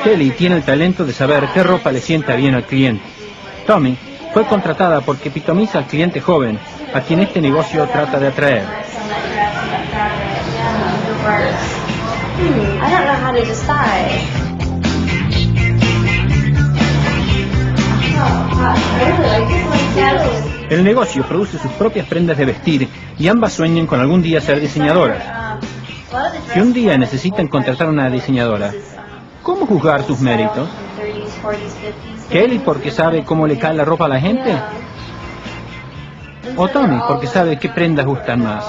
Kelly tiene el talento de saber qué ropa le sienta bien al cliente. Tommy fue contratada porque epitomiza al cliente joven, a quien este negocio trata de atraer. I don't know how to decide. El negocio produce sus propias prendas de vestir y ambas sueñan con algún día ser diseñadoras. Si un día necesitan contratar a una diseñadora, ¿cómo juzgar sus méritos? ¿Kelly porque sabe cómo le cae la ropa a la gente? ¿O Tommy porque sabe qué prendas gustan más?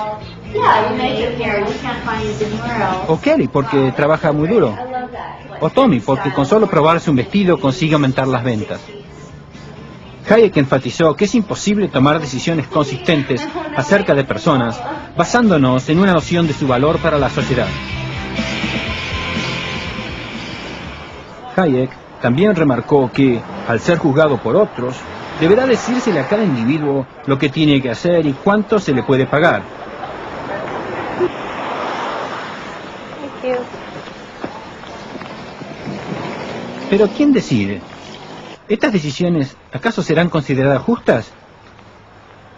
¿O Kelly porque trabaja muy duro? ¿O Tommy porque con solo probarse un vestido consigue aumentar las ventas? Hayek enfatizó que es imposible tomar decisiones consistentes acerca de personas basándonos en una noción de su valor para la sociedad. Hayek también remarcó que, al ser juzgado por otros, deberá decírsele a cada individuo lo que tiene que hacer y cuánto se le puede pagar. Pero ¿quién decide? ¿Estas decisiones acaso serán consideradas justas?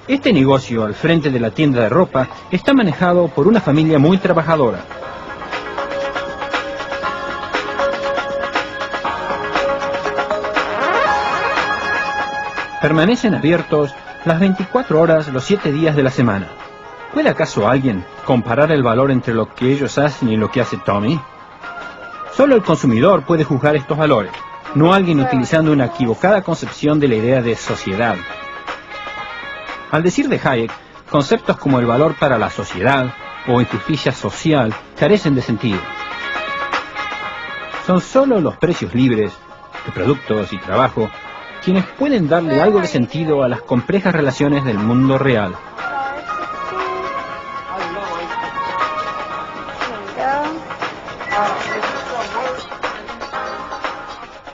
Este negocio al frente de la tienda de ropa está manejado por una familia muy trabajadora. Permanecen abiertos las 24 horas los 7 días de la semana. ¿Puede acaso alguien comparar el valor entre lo que ellos hacen y lo que hace Tommy? Solo el consumidor puede juzgar estos valores, no alguien utilizando una equivocada concepción de la idea de sociedad. Al decir de Hayek, conceptos como el valor para la sociedad o injusticia social carecen de sentido. Son solo los precios libres de productos y trabajo quienes pueden darle algo de sentido a las complejas relaciones del mundo real.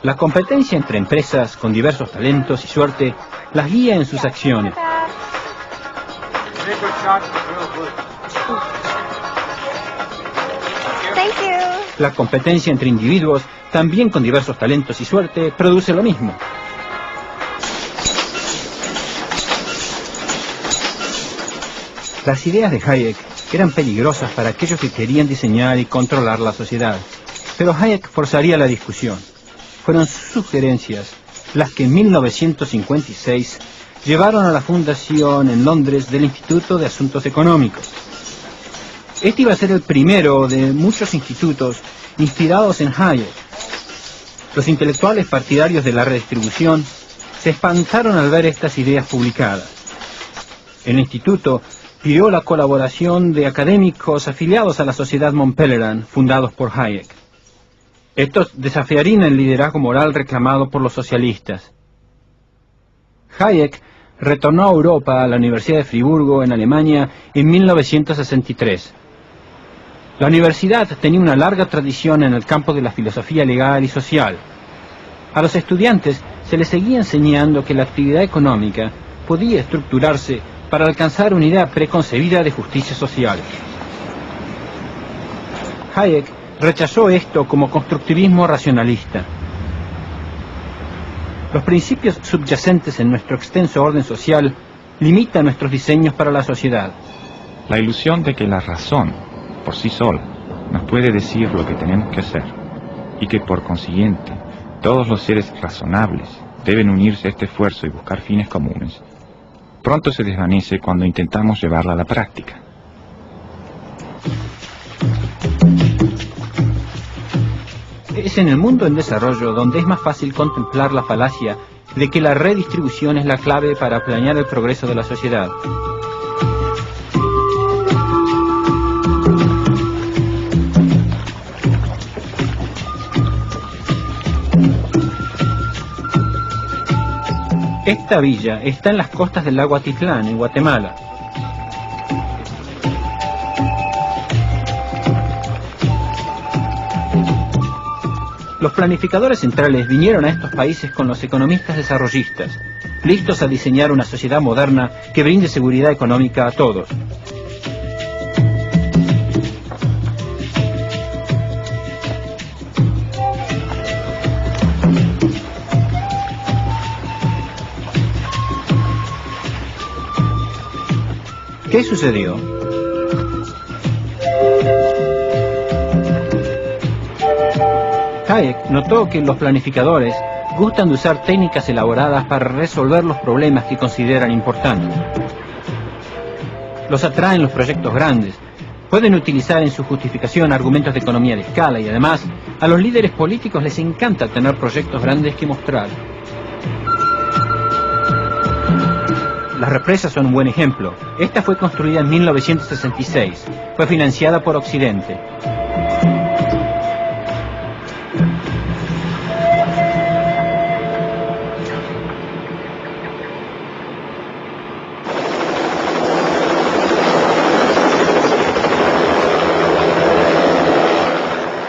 La competencia entre empresas con diversos talentos y suerte las guía en sus acciones. La competencia entre individuos, también con diversos talentos y suerte, produce lo mismo. Las ideas de Hayek eran peligrosas para aquellos que querían diseñar y controlar la sociedad, pero Hayek forzaría la discusión. Fueron sus sugerencias las que en 1956 llevaron a la fundación en Londres del Instituto de Asuntos Económicos. Este iba a ser el primero de muchos institutos inspirados en Hayek. Los intelectuales partidarios de la redistribución se espantaron al ver estas ideas publicadas. El instituto pidió la colaboración de académicos afiliados a la Sociedad Mont Pelerin, fundados por Hayek. Estos desafiarían el liderazgo moral reclamado por los socialistas. Hayek retornó a Europa, a la Universidad de Friburgo, en Alemania, en 1963. La universidad tenía una larga tradición en el campo de la filosofía legal y social. A los estudiantes se les seguía enseñando que la actividad económica podía estructurarse para alcanzar una idea preconcebida de justicia social. Hayek rechazó esto como constructivismo racionalista. Los principios subyacentes en nuestro extenso orden social limitan nuestros diseños para la sociedad. La ilusión de que la razón, por sí sola, nos puede decir lo que tenemos que hacer, y que por consiguiente todos los seres razonables deben unirse a este esfuerzo y buscar fines comunes, pronto se desvanece cuando intentamos llevarla a la práctica. Es en el mundo en desarrollo donde es más fácil contemplar la falacia de que la redistribución es la clave para planear el progreso de la sociedad. Esta villa está en las costas del lago Atitlán, en Guatemala. Los planificadores centrales vinieron a estos países con los economistas desarrollistas, listos a diseñar una sociedad moderna que brinde seguridad económica a todos. ¿Qué sucedió? Hayek notó que los planificadores gustan de usar técnicas elaboradas para resolver los problemas que consideran importantes. Los atraen los proyectos grandes, pueden utilizar en su justificación argumentos de economía de escala y además a los líderes políticos les encanta tener proyectos grandes que mostrar. Las represas son un buen ejemplo. Esta fue construida en 1966. Fue financiada por Occidente.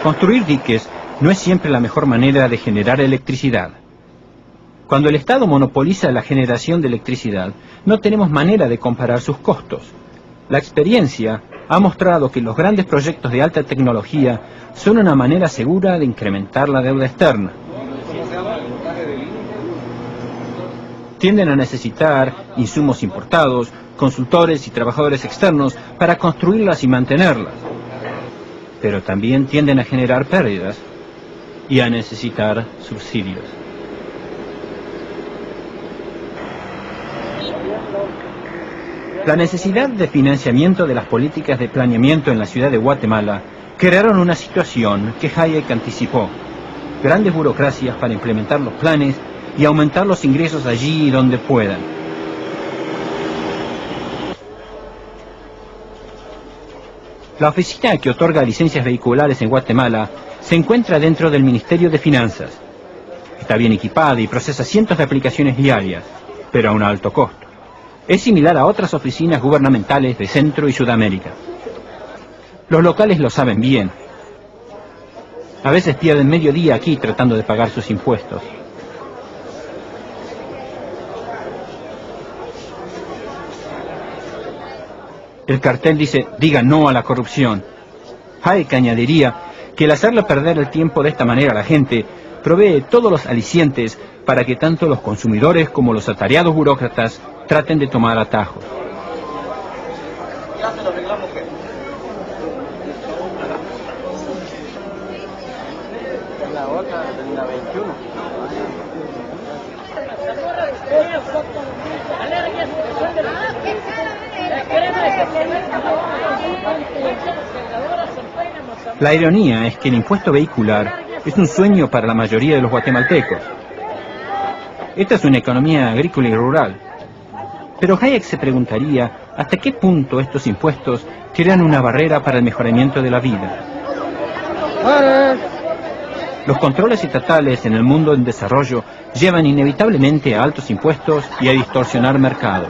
Construir diques no es siempre la mejor manera de generar electricidad. Cuando el Estado monopoliza la generación de electricidad, no tenemos manera de comparar sus costos. La experiencia ha mostrado que los grandes proyectos de alta tecnología son una manera segura de incrementar la deuda externa. Tienden a necesitar insumos importados, consultores y trabajadores externos para construirlas y mantenerlas. Pero también tienden a generar pérdidas y a necesitar subsidios. La necesidad de financiamiento de las políticas de planeamiento en la ciudad de Guatemala crearon una situación que Hayek anticipó. Grandes burocracias para implementar los planes y aumentar los ingresos allí donde puedan. La oficina que otorga licencias vehiculares en Guatemala se encuentra dentro del Ministerio de Finanzas. Está bien equipada y procesa cientos de aplicaciones diarias, pero a un alto costo. Es similar a otras oficinas gubernamentales de Centro y Sudamérica. Los locales lo saben bien. A veces pierden medio día aquí tratando de pagar sus impuestos. El cartel dice, diga no a la corrupción. Hayek añadiría que el hacerle perder el tiempo de esta manera a la gente provee todos los alicientes para que tanto los consumidores como los atareados burócratas traten de tomar atajos. La otra, la 21. La ironía es que el impuesto vehicular es un sueño para la mayoría de los guatemaltecos. Esta es una economía agrícola y rural. Pero Hayek se preguntaría hasta qué punto estos impuestos crean una barrera para el mejoramiento de la vida. Los controles estatales en el mundo en desarrollo llevan inevitablemente a altos impuestos y a distorsionar mercados.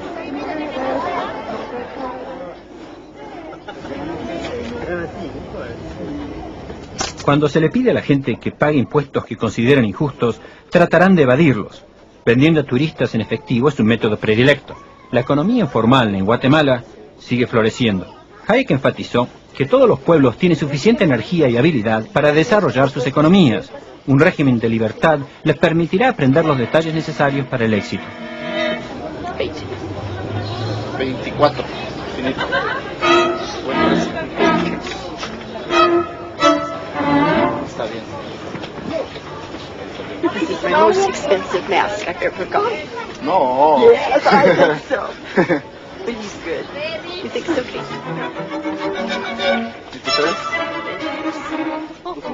Cuando se le pide a la gente que pague impuestos que consideran injustos, tratarán de evadirlos. Vendiendo a turistas en efectivo es un método predilecto. La economía informal en Guatemala sigue floreciendo. Hayek enfatizó que todos los pueblos tienen suficiente energía y habilidad para desarrollar sus economías. Un régimen de libertad les permitirá aprender los detalles necesarios para el éxito. 24. Finito. Está bien. This is my most expensive mask I've ever got. No. Yes, I think so. But he's good. You think so, Kate?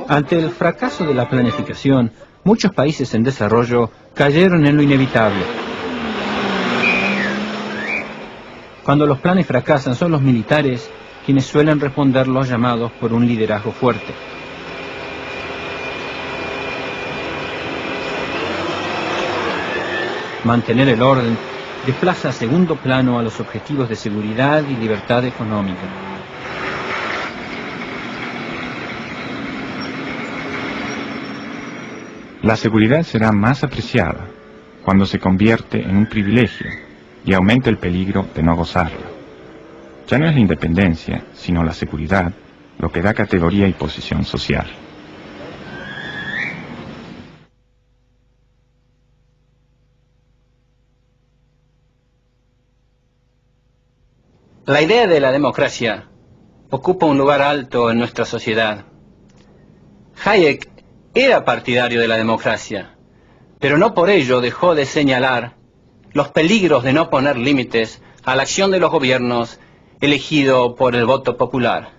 Ante el fracaso de la planificación, muchos países en desarrollo cayeron en lo inevitable. Cuando los planes fracasan, son los militares quienes suelen responder los llamados por un liderazgo fuerte. Mantener el orden desplaza a segundo plano a los objetivos de seguridad y libertad económica. La seguridad será más apreciada cuando se convierte en un privilegio y aumenta el peligro de no gozarla. Ya no es la independencia, sino la seguridad, lo que da categoría y posición social. La idea de la democracia ocupa un lugar alto en nuestra sociedad. Hayek era partidario de la democracia, pero no por ello dejó de señalar los peligros de no poner límites a la acción de los gobiernos elegidos por el voto popular.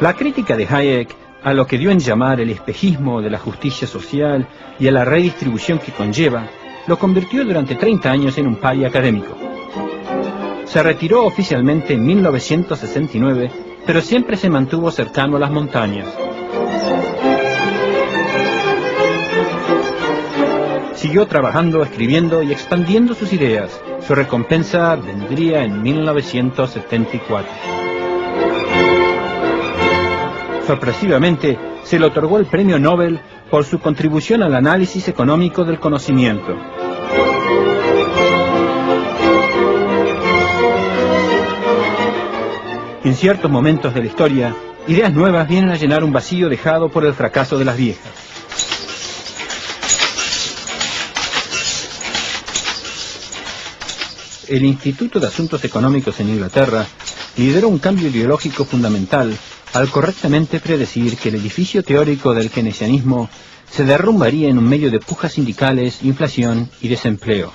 La crítica de Hayek a lo que dio en llamar el espejismo de la justicia social y a la redistribución que conlleva, lo convirtió durante 30 años en un paria académico. Se retiró oficialmente en 1969, pero siempre se mantuvo cercano a las montañas. Siguió trabajando, escribiendo y expandiendo sus ideas. Su recompensa vendría en 1974. Sorpresivamente, se le otorgó el premio Nobel por su contribución al análisis económico del conocimiento. En ciertos momentos de la historia, ideas nuevas vienen a llenar un vacío dejado por el fracaso de las viejas. El Instituto de Asuntos Económicos en Inglaterra lideró un cambio ideológico fundamental al correctamente predecir que el edificio teórico del keynesianismo se derrumbaría en un medio de pujas sindicales, inflación y desempleo.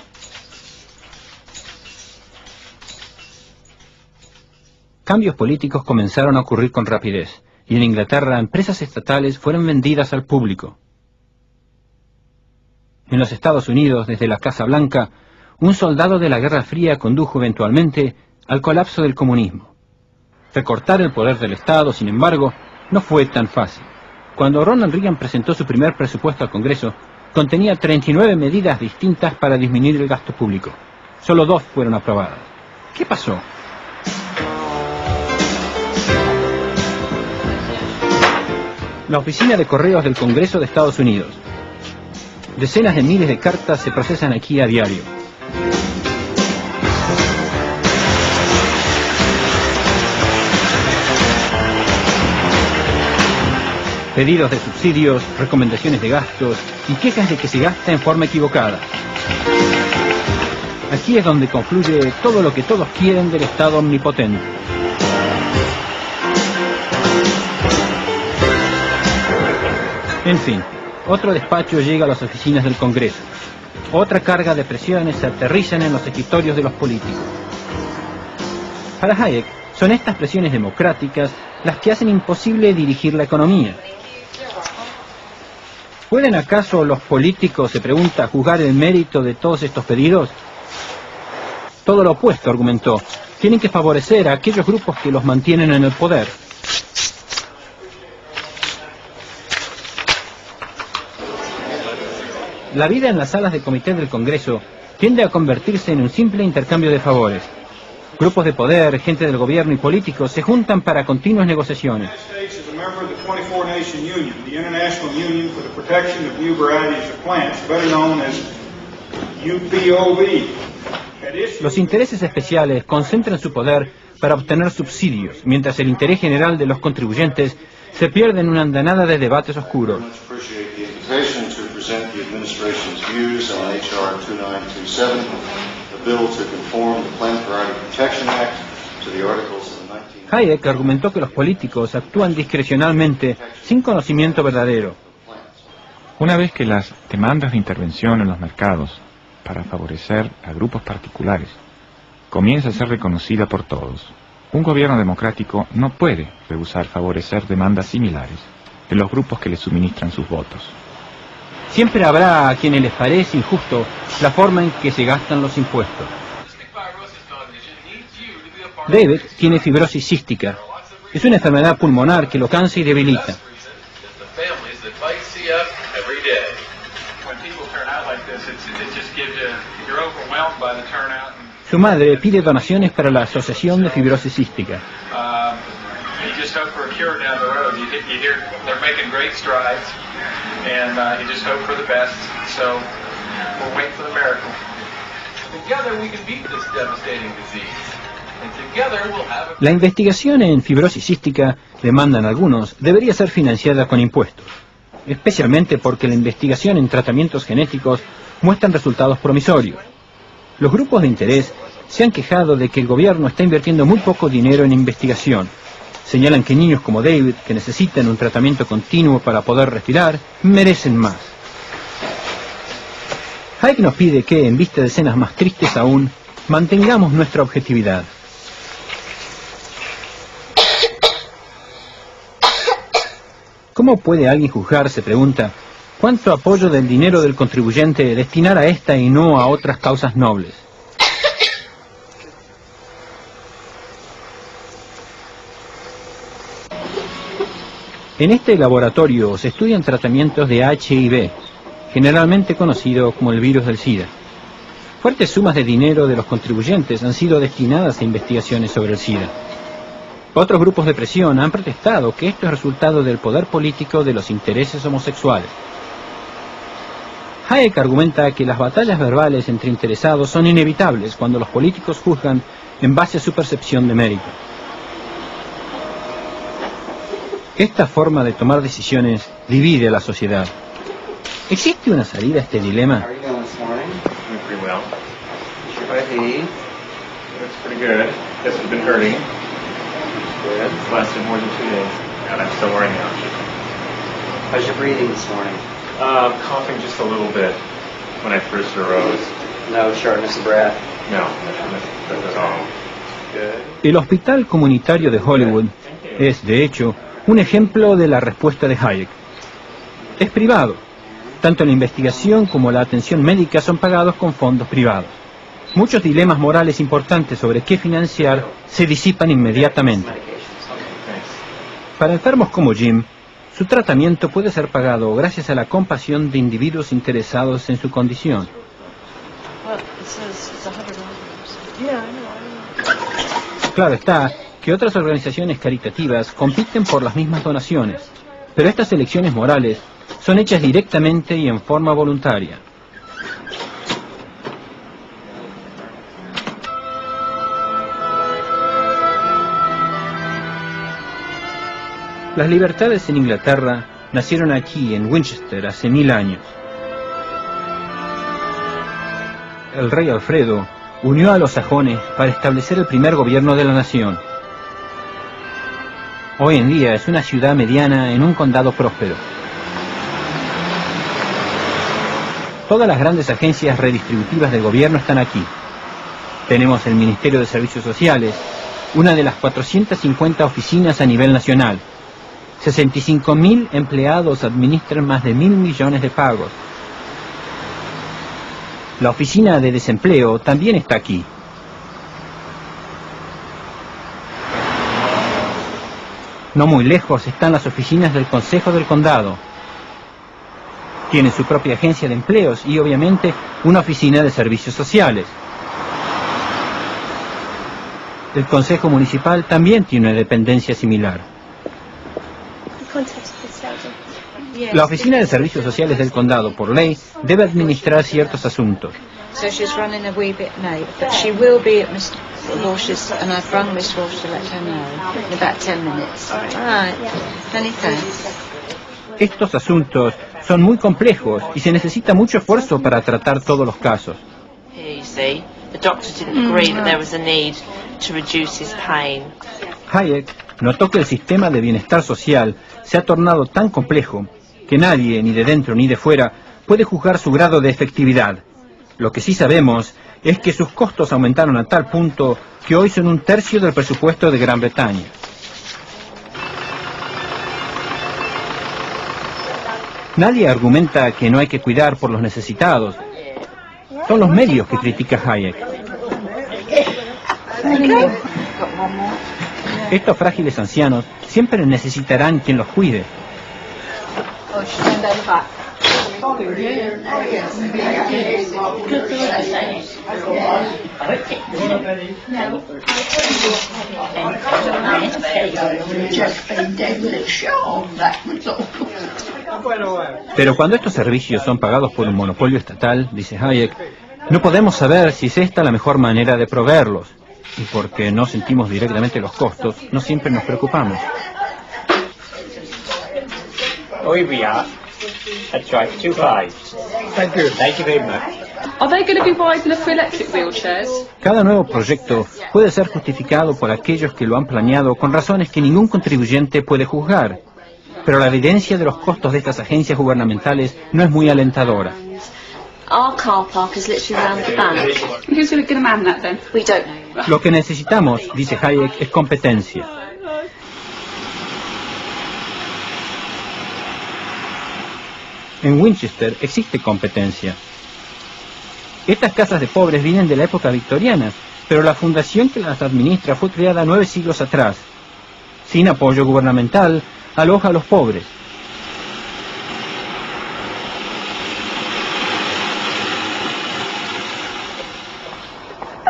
Cambios políticos comenzaron a ocurrir con rapidez, y en Inglaterra empresas estatales fueron vendidas al público. En los Estados Unidos, desde la Casa Blanca, un soldado de la Guerra Fría condujo eventualmente al colapso del comunismo. Recortar el poder del Estado, sin embargo, no fue tan fácil. Cuando Ronald Reagan presentó su primer presupuesto al Congreso, contenía 39 medidas distintas para disminuir el gasto público. Solo 2 fueron aprobadas. ¿Qué pasó? La oficina de correos del Congreso de Estados Unidos. Decenas de miles de cartas se procesan aquí a diario. Pedidos de subsidios, recomendaciones de gastos y quejas de que se gasta en forma equivocada. Aquí es donde confluye todo lo que todos quieren del Estado omnipotente. En fin, otro despacho llega a las oficinas del Congreso. Otra carga de presiones se aterrizan en los escritorios de los políticos. Para Hayek, son estas presiones democráticas las que hacen imposible dirigir la economía. ¿Pueden acaso los políticos, se pregunta, juzgar el mérito de todos estos pedidos? Todo lo opuesto, argumentó. Tienen que favorecer a aquellos grupos que los mantienen en el poder. La vida en las salas de comité del Congreso tiende a convertirse en un simple intercambio de favores. Grupos de poder, gente del gobierno y políticos se juntan para continuas negociaciones. Los intereses especiales concentran su poder para obtener subsidios, mientras el interés general de los contribuyentes se pierde en una andanada de debates oscuros. Hayek argumentó que los políticos actúan discrecionalmente sin conocimiento verdadero. Una vez que las demandas de intervención en los mercados para favorecer a grupos particulares comienza a ser reconocida por todos, un gobierno democrático no puede rehusar favorecer demandas similares de los grupos que le suministran sus votos. Siempre habrá a quienes les parece injusto la forma en que se gastan los impuestos. David tiene fibrosis cística. Es una enfermedad pulmonar que lo cansa y debilita. Su madre pide donaciones para la Asociación de Fibrosis Cística. La investigación en fibrosis cística, demandan algunos, debería ser financiada con impuestos, especialmente porque la investigación en tratamientos genéticos muestran resultados promisorios. Los grupos de interés se han quejado de que el gobierno está invirtiendo muy poco dinero en investigación. Señalan que niños como David, que necesitan un tratamiento continuo para poder respirar, merecen más. Hayek nos pide que, en vista de escenas más tristes aún, mantengamos nuestra objetividad. ¿Cómo puede alguien juzgar, se pregunta, cuánto apoyo del dinero del contribuyente destinar a esta y no a otras causas nobles? En este laboratorio se estudian tratamientos de HIV, generalmente conocido como el virus del SIDA. Fuertes sumas de dinero de los contribuyentes han sido destinadas a investigaciones sobre el SIDA. Otros grupos de presión han protestado que esto es resultado del poder político de los intereses homosexuales. Hayek argumenta que las batallas verbales entre interesados son inevitables cuando los políticos juzgan en base a su percepción de mérito. Esta forma de tomar decisiones divide a la sociedad. ¿Existe una salida a este dilema? How's your breathing this morning? Coughing just a little bit when I first arose. No shortness of breath? No, not at all. Good. El Hospital Comunitario de Hollywood es, de hecho, un ejemplo de la respuesta de Hayek. Es privado. Tanto la investigación como la atención médica son pagados con fondos privados. Muchos dilemas morales importantes sobre qué financiar se disipan inmediatamente. Para enfermos como Jim, su tratamiento puede ser pagado gracias a la compasión de individuos interesados en su condición. Claro está que otras organizaciones caritativas compiten por las mismas donaciones, pero estas elecciones morales son hechas directamente y en forma voluntaria. Las libertades en Inglaterra nacieron aquí, en Winchester, hace 1000 años. El rey Alfredo unió a los sajones para establecer el primer gobierno de la nación. Hoy en día es una ciudad mediana en un condado próspero. Todas las grandes agencias redistributivas del gobierno están aquí. Tenemos el Ministerio de Servicios Sociales, una de las 450 oficinas a nivel nacional. 65.000 empleados administran más de 1.000 millones de pagos. La oficina de desempleo también está aquí. No muy lejos están las oficinas del Consejo del Condado. Tienen su propia agencia de empleos y, obviamente, una oficina de servicios sociales. El Consejo Municipal también tiene una dependencia similar. La Oficina de Servicios Sociales del Condado, por ley, debe administrar ciertos asuntos. So she's running a wee bit late, but she will be at Mr. Walsh's, and I've rung Miss Walsh to let her know in about 10 minutes. All right. Many thanks. Estos asuntos son muy complejos y se necesita mucho esfuerzo para tratar todos los casos. Here you see, the doctor didn't agree that there was a need to reduce his pain. Hayek notó que el sistema de bienestar social se ha tornado tan complejo que nadie, ni de dentro ni de fuera, puede juzgar su grado de efectividad. Lo que sí sabemos es que sus costos aumentaron a tal punto que hoy son 1/3 del presupuesto de Gran Bretaña. Nadie argumenta que no hay que cuidar por los necesitados. Son los medios que critica Hayek. Estos frágiles ancianos siempre necesitarán quien los cuide. Pero cuando estos servicios son pagados por un monopolio estatal, dice Hayek, no podemos saber si es esta la mejor manera de proveerlos. Y porque no sentimos directamente los costos, no siempre nos preocupamos. Hoy we are. That's right, 2 lives. Thank you. Thank you very much. Are they going to be wide enough for electric wheelchairs? Cada nuevo proyecto puede ser justificado por aquellos que lo han planeado con razones que ningún contribuyente puede juzgar. Pero la evidencia de los costos de estas agencias gubernamentales no es muy alentadora. Our car park is literally around the back. Who's going to man that then? We don't know. Lo que necesitamos, dice Hayek, es competencia. En Winchester existe competencia. Estas casas de pobres vienen de la época victoriana, pero la fundación que las administra fue creada 9 siglos atrás. Sin apoyo gubernamental, aloja a los pobres.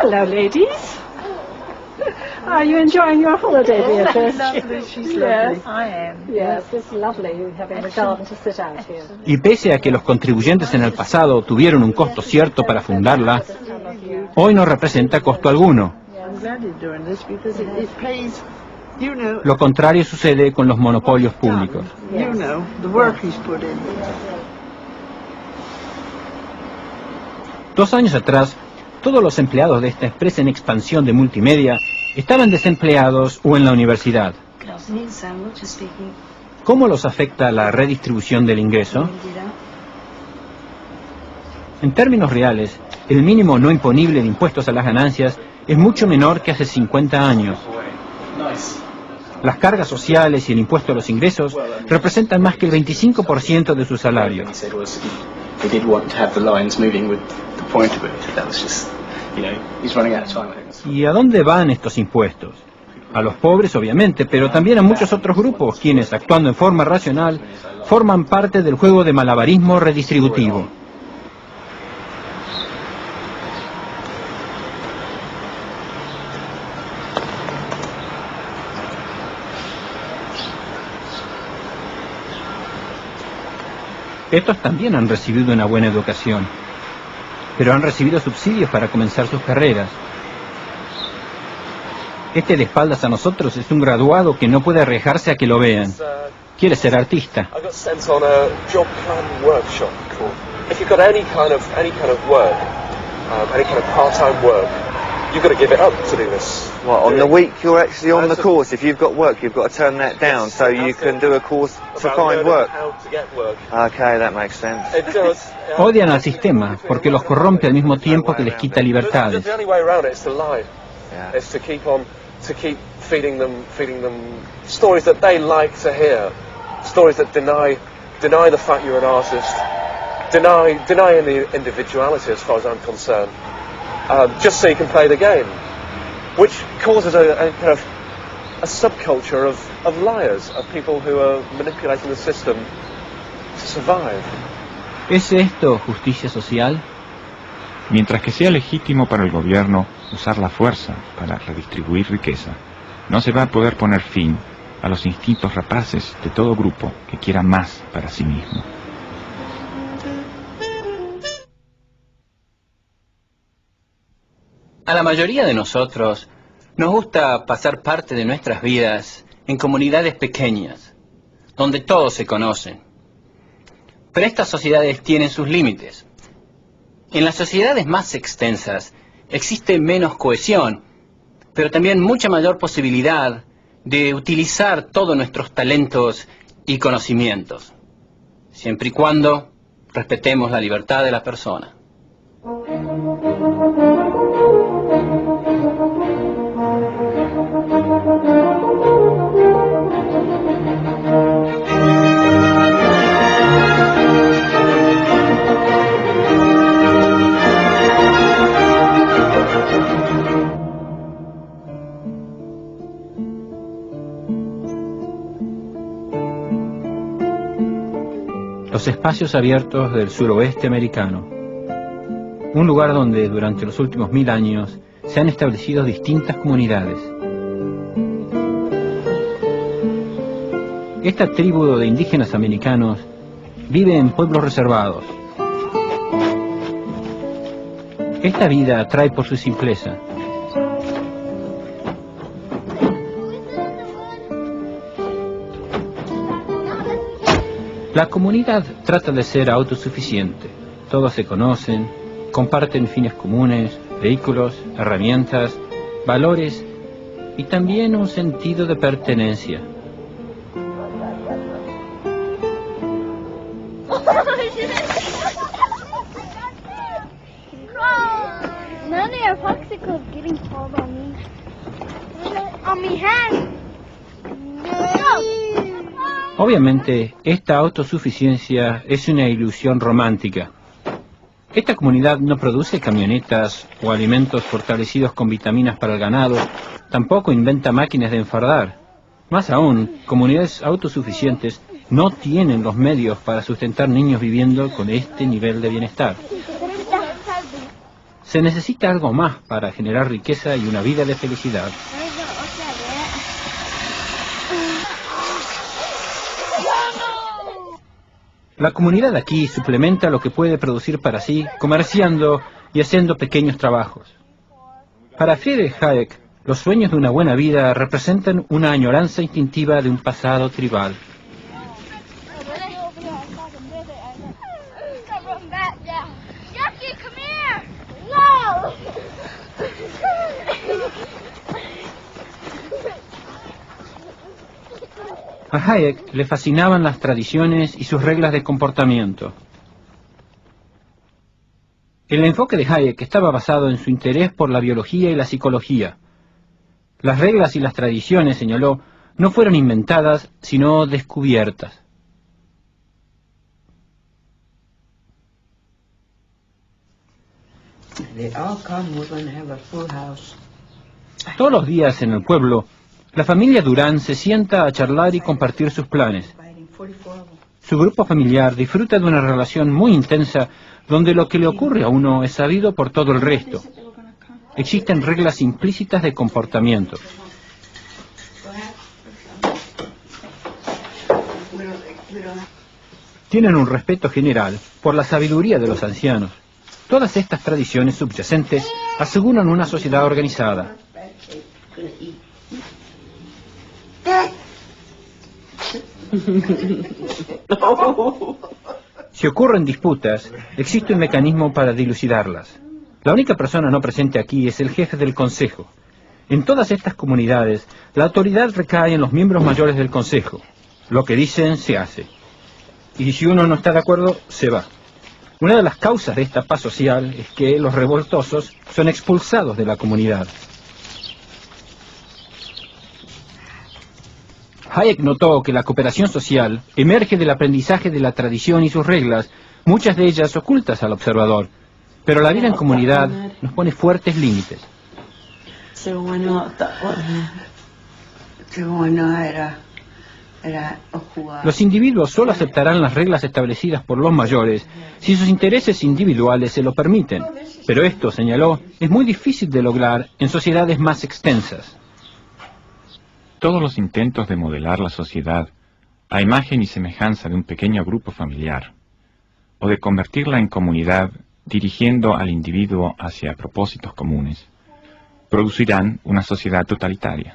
Hello, ladies. Are you enjoying your holiday, Beatrice? Lovely, she's Yes. lovely. I am. Yes, it's lovely having a garden to sit out here. Y pese a que los contribuyentes en el pasado tuvieron un costo cierto para fundarla, hoy no representa costo alguno. I'm glad you're doing this because it pays, you know, Lo contrario sucede con los monopolios públicos. you know, the work he's put in. 2 años atrás, todos los empleados de esta empresa en expansión de multimedia estaban desempleados o en la universidad. ¿Cómo los afecta la redistribución del ingreso? En términos reales, el mínimo no imponible de impuestos a las ganancias es mucho menor que hace 50 años. Las cargas sociales y el impuesto a los ingresos representan más que el 25% de su salario. ¿Y a dónde van estos impuestos? A los pobres, obviamente, pero también a muchos otros grupos, quienes, actuando en forma racional, forman parte del juego de malabarismo redistributivo. Estos también han recibido una buena educación, pero han recibido subsidios para comenzar sus carreras. Este de espaldas a nosotros es un graduado que no puede arriesgarse a que lo vean. Quiere ser artista. I got sent on a job plan workshop course. If you've got any kind of work, any kind of part-time work, you've got to give it up to do this. Well, on the week you're actually on the course, if you've got work, you've got to turn that down so you can do a course to find work. Okay, that makes sense. Odian al sistema porque los corrompe al mismo tiempo que les quita libertades. The only way around it is to lie. It's to keep feeding them stories that they like to hear, stories that deny the fact you're an artist, deny any individuality as far as I'm concerned, just so you can play the game, which causes a kind of a subculture of liars, of people who are manipulating the system to survive. ¿Es esto justicia social? Mientras que sea legítimo para el gobierno usar la fuerza para redistribuir riqueza, no se va a poder poner fin a los instintos rapaces de todo grupo que quiera más para sí mismo. A la mayoría de nosotros nos gusta pasar parte de nuestras vidas en comunidades pequeñas, donde todos se conocen. Pero estas sociedades tienen sus límites. En las sociedades más extensas existe menos cohesión, pero también mucha mayor posibilidad de utilizar todos nuestros talentos y conocimientos, siempre y cuando respetemos la libertad de la persona. Los espacios abiertos del suroeste americano, un lugar donde durante los últimos 1000 años se han establecido distintas comunidades. Esta tribu de indígenas americanos vive en pueblos reservados. Esta vida atrae por su simpleza. La comunidad trata de ser autosuficiente. Todos se conocen, comparten fines comunes, vehículos, herramientas, valores y también un sentido de pertenencia. None of our popsicles getting cold on me. On me hand. Obviamente, esta autosuficiencia es una ilusión romántica. Esta comunidad no produce camionetas o alimentos fortalecidos con vitaminas para el ganado, tampoco inventa máquinas de enfardar. Más aún, comunidades autosuficientes no tienen los medios para sustentar niños viviendo con este nivel de bienestar. Se necesita algo más para generar riqueza y una vida de felicidad. La comunidad aquí suplementa lo que puede producir para sí, comerciando y haciendo pequeños trabajos. Para Friedrich Hayek, los sueños de una buena vida representan una añoranza instintiva de un pasado tribal. A Hayek le fascinaban las tradiciones y sus reglas de comportamiento. El enfoque de Hayek estaba basado en su interés por la biología y la psicología. Las reglas y las tradiciones, señaló, no fueron inventadas, sino descubiertas. Todos los días en el pueblo, la familia Durán se sienta a charlar y compartir sus planes. Su grupo familiar disfruta de una relación muy intensa donde lo que le ocurre a uno es sabido por todo el resto. Existen reglas implícitas de comportamiento. Tienen un respeto general por la sabiduría de los ancianos. Todas estas tradiciones subyacentes aseguran una sociedad organizada. Si ocurren disputas, existe un mecanismo para dilucidarlas. La única persona no presente aquí es el jefe del consejo. En todas estas comunidades, la autoridad recae en los miembros mayores del consejo. Lo que dicen, se hace. Y si uno no está de acuerdo, se va. Una de las causas de esta paz social es que los revoltosos son expulsados de la comunidad. Hayek notó que la cooperación social emerge del aprendizaje de la tradición y sus reglas, muchas de ellas ocultas al observador. Pero la vida en comunidad nos pone fuertes límites. Los individuos solo aceptarán las reglas establecidas por los mayores si sus intereses individuales se lo permiten. Pero esto, señaló, es muy difícil de lograr en sociedades más extensas. Todos los intentos de modelar la sociedad a imagen y semejanza de un pequeño grupo familiar, o de convertirla en comunidad dirigiendo al individuo hacia propósitos comunes, producirán una sociedad totalitaria.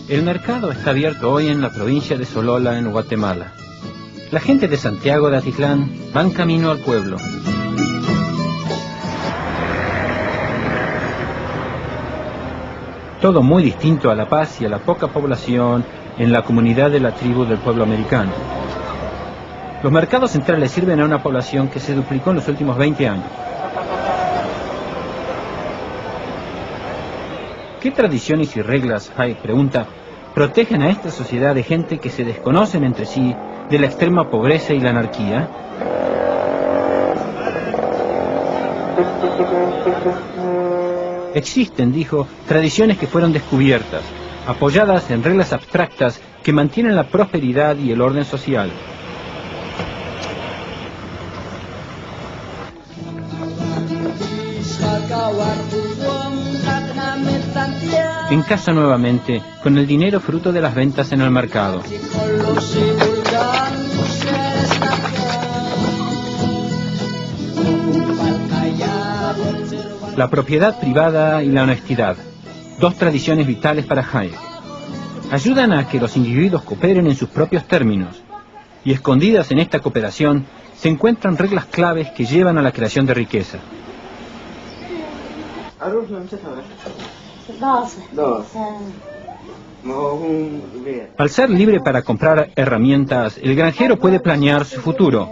El mercado está abierto hoy en la provincia de Solola, en Guatemala. La gente de Santiago de Atitlán van camino al pueblo. Todo muy distinto a la paz y a la poca población en la comunidad de la tribu del pueblo americano. Los mercados centrales sirven a una población que se duplicó en los últimos 20 años. ¿Qué tradiciones y reglas, Hayek pregunta, protegen a esta sociedad de gente que se desconocen entre sí de la extrema pobreza y la anarquía? Existen, dijo, tradiciones que fueron descubiertas, apoyadas en reglas abstractas que mantienen la prosperidad y el orden social. En casa nuevamente, con el dinero fruto de las ventas en el mercado. La propiedad privada y la honestidad, dos tradiciones vitales para Hayek. Ayudan a que los individuos cooperen en sus propios términos, y escondidas en esta cooperación se encuentran reglas claves que llevan a la creación de riqueza. Al ser libre para comprar herramientas, el granjero puede planear su futuro.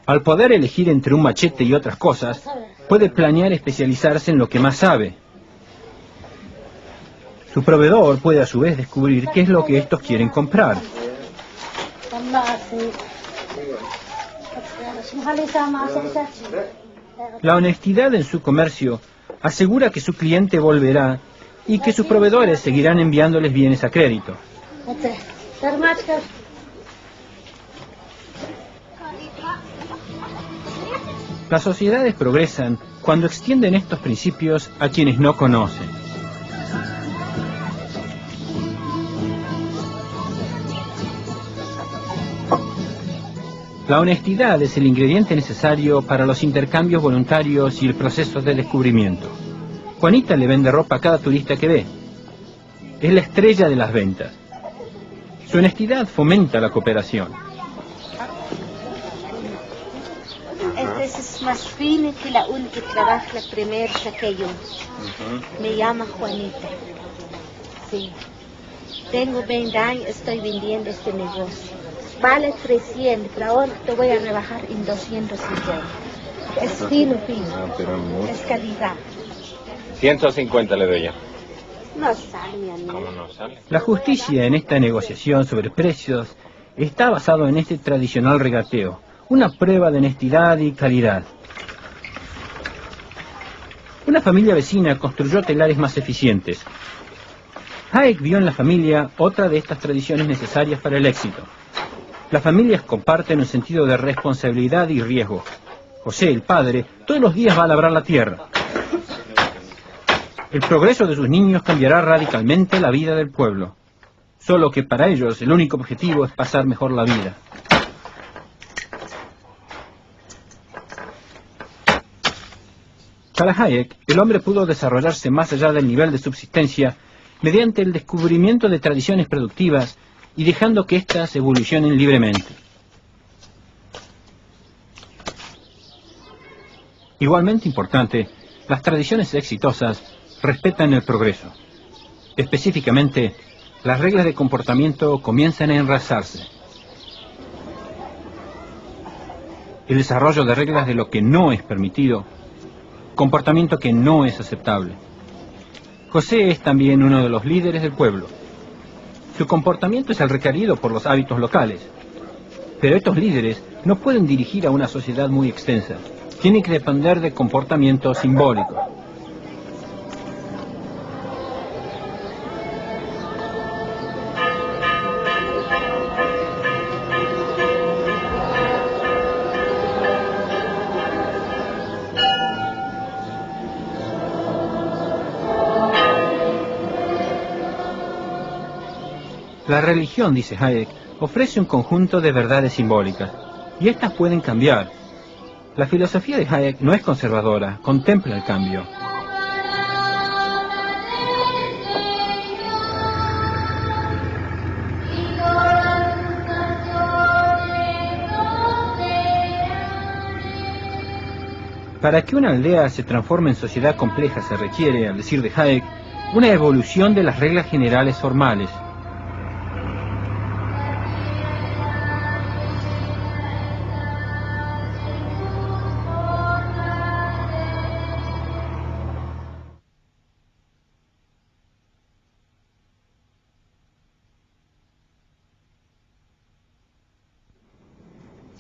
Al poder elegir entre un machete y otras cosas, puede planear especializarse en lo que más sabe. Su proveedor puede a su vez descubrir qué es lo que estos quieren comprar. La honestidad en su comercio asegura que su cliente volverá y que sus proveedores seguirán enviándoles bienes a crédito. Las sociedades progresan cuando extienden estos principios a quienes no conocen. La honestidad es el ingrediente necesario para los intercambios voluntarios y el proceso de descubrimiento. Juanita le vende ropa a cada turista que ve. Es la estrella de las ventas. Su honestidad fomenta la cooperación. Esta es más fina que la única que trabaja la primera que yo. Me llama Juanita. Sí. Tengo 20 años, estoy vendiendo este negocio. Vale 300, pero ahora te voy a rebajar en 250. Es fino. Es calidad. 150 le doy ya. No sale, mi amigo. ¿Cómo no sale? La justicia en esta negociación sobre precios está basado en este tradicional regateo, una prueba de honestidad y calidad. Una familia vecina construyó telares más eficientes. Hayek vio en la familia otra de estas tradiciones necesarias para el éxito. Las familias comparten un sentido de responsabilidad y riesgo. José, el padre, todos los días va a labrar la tierra. El progreso de sus niños cambiará radicalmente la vida del pueblo. Solo que para ellos el único objetivo es pasar mejor la vida. Para Hayek, el hombre pudo desarrollarse más allá del nivel de subsistencia mediante el descubrimiento de tradiciones productivas y dejando que éstas evolucionen libremente. Igualmente importante, las tradiciones exitosas respetan el progreso. Específicamente, las reglas de comportamiento comienzan a enraizarse. El desarrollo de reglas de lo que no es permitido, comportamiento que no es aceptable. José es también uno de los líderes del pueblo. Su comportamiento es el requerido por los hábitos locales. Pero estos líderes no pueden dirigir a una sociedad muy extensa. Tienen que depender de comportamientos simbólicos. La religión, dice Hayek, ofrece un conjunto de verdades simbólicas, y estas pueden cambiar. La filosofía de Hayek no es conservadora, contempla el cambio. Para que una aldea se transforme en sociedad compleja se requiere, al decir de Hayek, una evolución de las reglas generales formales.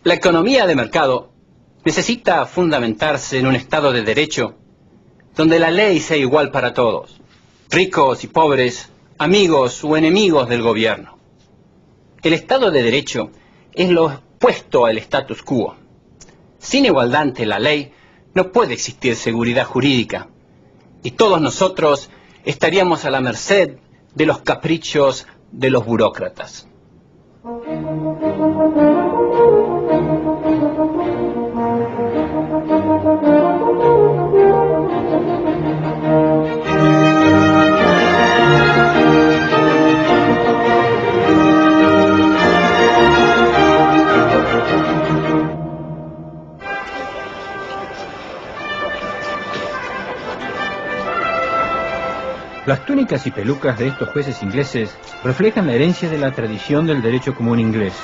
La economía de mercado necesita fundamentarse en un Estado de Derecho donde la ley sea igual para todos, ricos y pobres, amigos o enemigos del gobierno. El Estado de Derecho es lo opuesto al status quo. Sin igualdad ante la ley no puede existir seguridad jurídica y todos nosotros estaríamos a la merced de los caprichos de los burócratas. Las túnicas y pelucas de estos jueces ingleses reflejan la herencia de la tradición del derecho común inglés.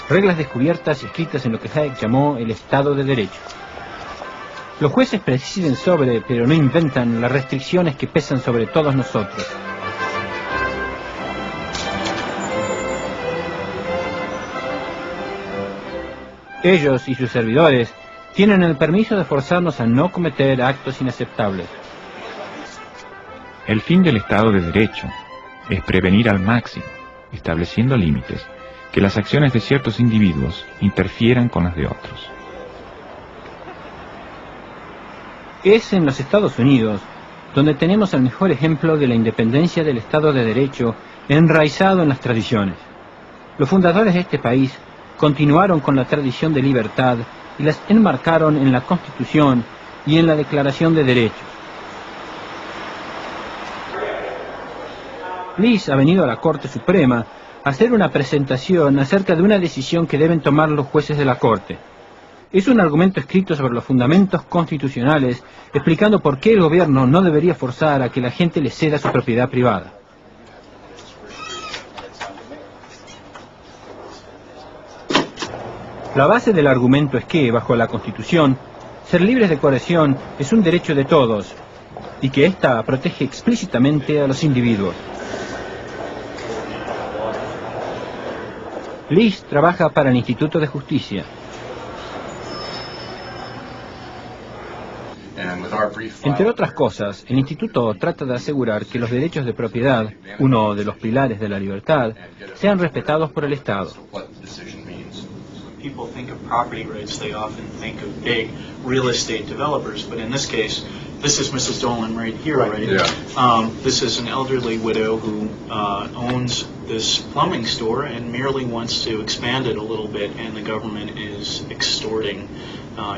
Reglas descubiertas y escritas en lo que Hayek llamó el Estado de Derecho. Los jueces presiden sobre, pero no inventan, las restricciones que pesan sobre todos nosotros. Ellos y sus servidores tienen el permiso de forzarnos a no cometer actos inaceptables. El fin del Estado de Derecho es prevenir al máximo, estableciendo límites, que las acciones de ciertos individuos interfieran con las de otros. Es en los Estados Unidos donde tenemos el mejor ejemplo de la independencia del Estado de Derecho enraizado en las tradiciones. Los fundadores de este país continuaron con la tradición de libertad y las enmarcaron en la Constitución y en la Declaración de Derechos. Liz ha venido a la Corte Suprema a hacer una presentación acerca de una decisión que deben tomar los jueces de la Corte. Es un argumento escrito sobre los fundamentos constitucionales, explicando por qué el gobierno no debería forzar a que la gente le ceda su propiedad privada. La base del argumento es que, bajo la Constitución, ser libres de coerción es un derecho de todos, y que ésta protege explícitamente a los individuos. Liz trabaja para el Instituto de Justicia. Entre otras cosas, el instituto trata de asegurar que los derechos de propiedad, uno de los pilares de la libertad, sean respetados por el Estado. People think of property rights, they often think of big real estate developers, but in this case, this is Mrs. Dolan right here, right? Yeah. This is an elderly widow who owns this plumbing store and merely wants to expand it a little bit, and the government is extorting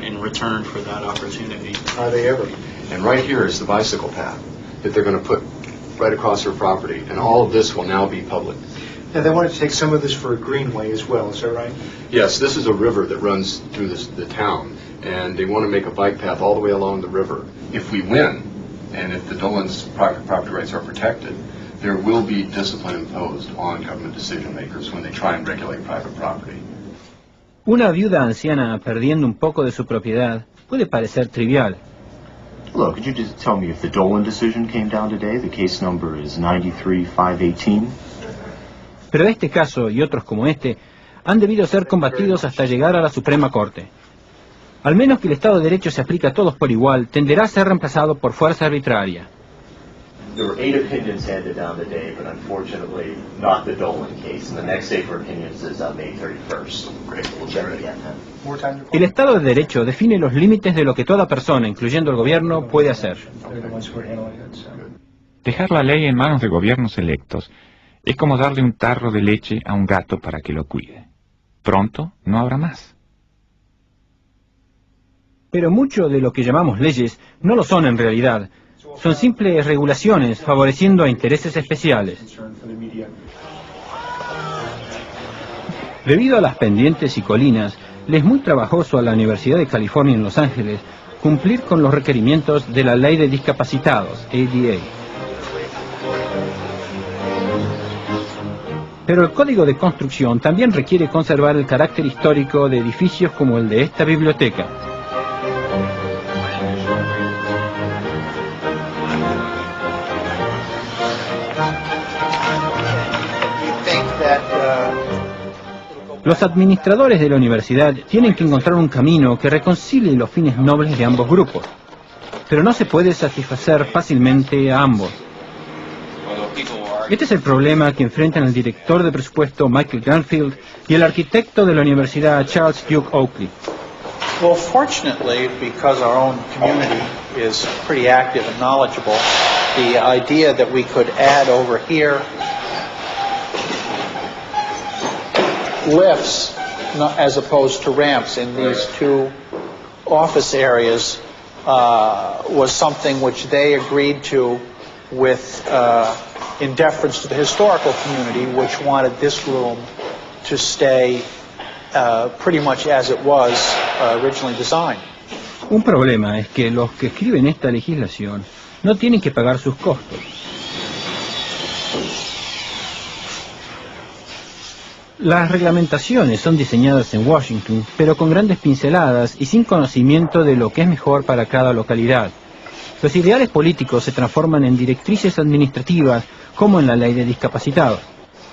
in return for that opportunity. Are they ever? And right here is the bicycle path that they're going to put right across their property, and all of this will now be public. Now they want to take some of this for a greenway as well, is that right? Yes, this is a river that runs through the town, and they want to make a bike path all the way along the river. If we win, and if the Dolan's private property rights are protected, there will be discipline imposed on government decision makers when they try and regulate private property. Una viuda anciana perdiendo un poco de su propiedad puede parecer trivial. Hello, could you just tell me if the Dolan decision came down today? The case number is 93-518. Pero este caso y otros como este han debido ser combatidos hasta llegar a la Suprema Corte. Al menos que el Estado de Derecho se aplique a todos por igual, tenderá a ser reemplazado por fuerza arbitraria. There were 8 opinions handed down today, but unfortunately not the Dolan case. And the next day for opinions is May 31st. Great, we'll check again then. El Estado de Derecho define los límites de lo que toda persona, incluyendo el gobierno, puede hacer. Dejar la ley en manos de gobiernos electos es como darle un tarro de leche a un gato para que lo cuide. Pronto no habrá más. Pero mucho de lo que llamamos leyes no lo son en realidad. Son simples regulaciones favoreciendo a intereses especiales. Debido a las pendientes y colinas, le es muy trabajoso a la Universidad de California en Los Ángeles cumplir con los requerimientos de la Ley de Discapacitados, ADA. Pero el Código de Construcción también requiere conservar el carácter histórico de edificios como el de esta biblioteca. Los administradores de la universidad tienen que encontrar un camino que reconcilie los fines nobles de ambos grupos, pero no se puede satisfacer fácilmente a ambos. Este es el problema que enfrentan el director de presupuesto Michael Granfield y el arquitecto de la universidad Charles Duke Oakley. Well, fortunately, because our own community is pretty active and knowledgeable, the idea that we could add over here lifts as opposed to ramps in these two office areas was something which they agreed to with in deference to the historical community, which wanted this room to stay pretty much as it was originally designed. Un problema es que los que escriben esta legislación no tienen que pagar sus costos. Las reglamentaciones son diseñadas en Washington, pero con grandes pinceladas y sin conocimiento de lo que es mejor para cada localidad. Los ideales políticos se transforman en directrices administrativas, como en la ley de discapacitados.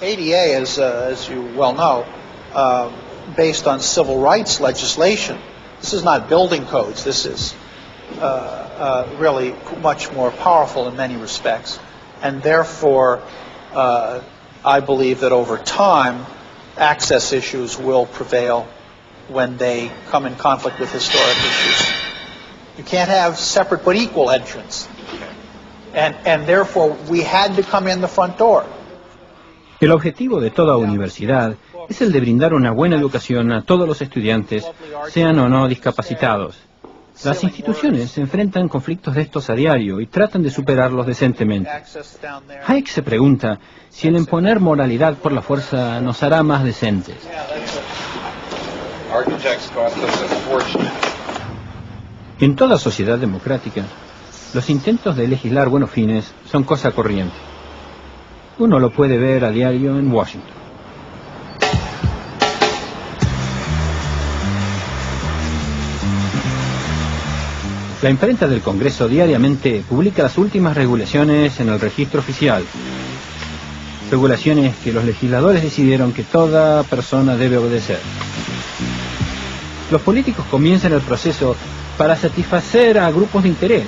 ADA is, as you well know, based on civil rights legislation. This is not building codes. This is really much more powerful in many respects. And therefore, I believe that over time, access issues will prevail when they come in conflict with historic issues. You can't have separate but equal entrance. And therefore, we had to come in the front door. El objetivo de toda universidad es el de brindar una buena educación a todos los estudiantes, sean o no discapacitados. Las instituciones se enfrentan conflictos de estos a diario y tratan de superarlos decentemente. Hayek se pregunta si el imponer moralidad por la fuerza nos hará más decentes. En toda sociedad democrática, los intentos de legislar buenos fines son cosa corriente. Uno lo puede ver a diario en Washington. La imprenta del Congreso diariamente publica las últimas regulaciones en el registro oficial. Regulaciones que los legisladores decidieron que toda persona debe obedecer. Los políticos comienzan el proceso para satisfacer a grupos de interés,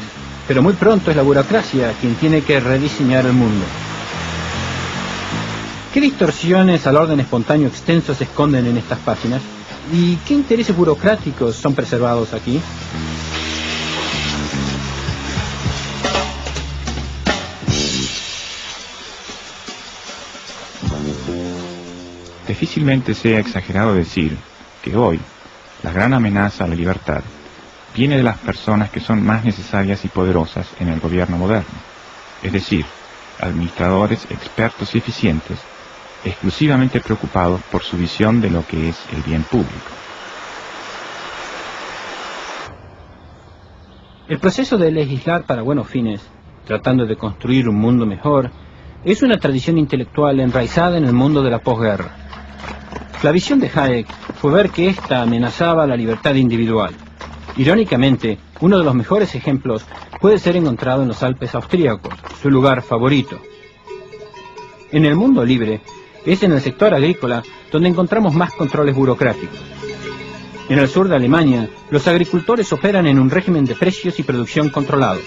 pero muy pronto es la burocracia quien tiene que rediseñar el mundo. ¿Qué distorsiones al orden espontáneo extenso se esconden en estas páginas? ¿Y qué intereses burocráticos son preservados aquí? Difícilmente sea exagerado decir que hoy La gran amenaza a la libertad viene de las personas que son más necesarias y poderosas en el gobierno moderno, es decir, administradores expertos y eficientes, exclusivamente preocupados por su visión de lo que es el bien público. El proceso de legislar para buenos fines, tratando de construir un mundo mejor, es una tradición intelectual enraizada en el mundo de la posguerra. La visión de Hayek fue ver que ésta amenazaba la libertad individual. Irónicamente, uno de los mejores ejemplos puede ser encontrado en los Alpes austríacos, su lugar favorito. En el mundo libre, es en el sector agrícola donde encontramos más controles burocráticos. En el sur de Alemania, los agricultores operan en un régimen de precios y producción controlados.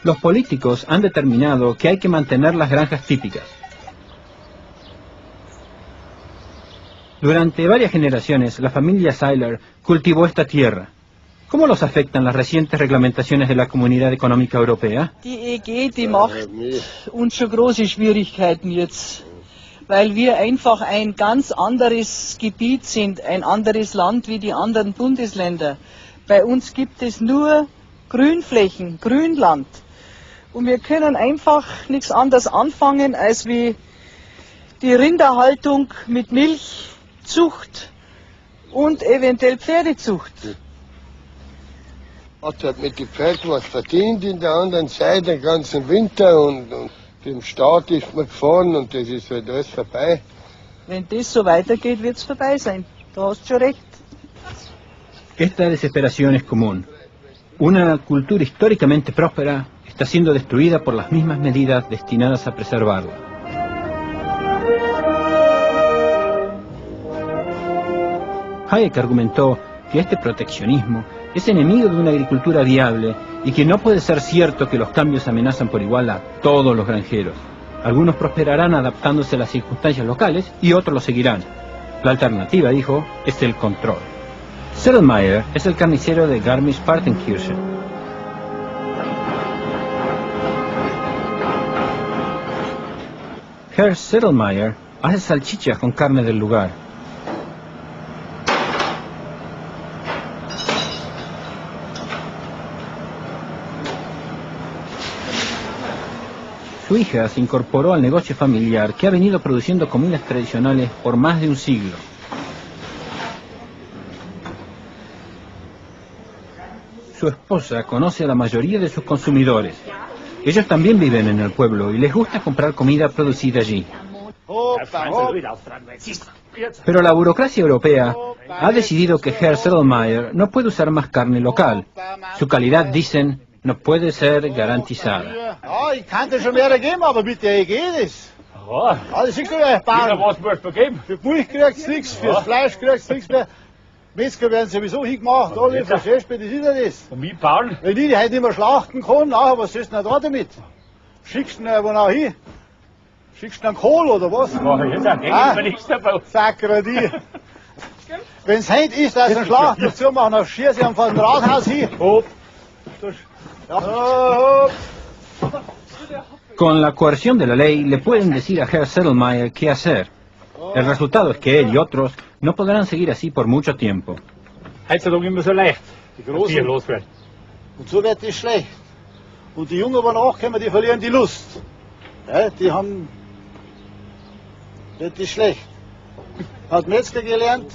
Los políticos han determinado que hay que mantener las granjas típicas. Durante varias generaciones, la familia Seiler cultivó esta tierra. ¿Cómo los afectan las recientes reglamentaciones de la Comunidad Económica Europea? Die EG, die macht uns schon große Schwierigkeiten jetzt, weil wir einfach ein ganz anderes Gebiet sind, ein anderes Land wie die anderen Bundesländer. Bei uns gibt es nur Grünflächen, Grünland. Und wir können einfach nichts anderes anfangen, als wie die Rinderhaltung mit Milchzucht und eventuell Pferdezucht. Hat halt mit den Pferden was verdient in der anderen Seite den ganzen Winter und dem Staat ist man gefahren und das ist halt alles vorbei. Wenn das so weitergeht, wird es vorbei sein. Da hast du schon recht. Esta desesperación es común. Una cultura históricamente próspera está siendo destruida por las mismas medidas destinadas a preservarla. Hayek argumentó que este proteccionismo es enemigo de una agricultura viable y que no puede ser cierto que los cambios amenazan por igual a todos los granjeros. Algunos prosperarán adaptándose a las circunstancias locales y otros lo seguirán. La alternativa, dijo, es el control. Sedlmayr es el carnicero de Garmisch-Partenkirchen. Herr Sedlmayr hace salchichas con carne del lugar. Su hija se incorporó al negocio familiar que ha venido produciendo comidas tradicionales por más de un siglo. Su esposa conoce a la mayoría de sus consumidores. Ellos también viven en el pueblo y les gusta comprar comida producida allí. Pero la burocracia europea ha decidido que Herr Sedlmayr no puede usar más carne local. Su calidad, dicen, no puede ser garantizada. Ja, ich kann dir schon mehr geben, aber mit der EG das. Ja. Das ist gut, was willst du geben? Für die Milch kriegst du nichts, fürs Fleisch kriegst du nichts mehr. Metzger werden sowieso hingemacht, alle verstehst du, das ist ja das. Und wie bauen? Wenn ich die heute nicht mehr schlachten kann, nachher, was sollst du denn da damit? Schickst du ihn wo noch hin? Schickst du einen Kohl oder was? Ja, jetzt denke ich nichts dabei. Sacker die. Wenn es heute ist, dass ein Schlacht dazu machen, dann schießt sie von dem Rathaus hin. Hopp. Con la coerción de la ley le pueden decir a Herr Sedlmayr qué hacer. El resultado es que él y otros no podrán seguir así por mucho tiempo. Heutzutage immer so leicht, die Großen loswerden. Und so wird es schlecht. Und die Jungen, die nachkommen, die verlieren die Lust. Ja, die haben... Das ist schlecht. Hat Metzger gelernt.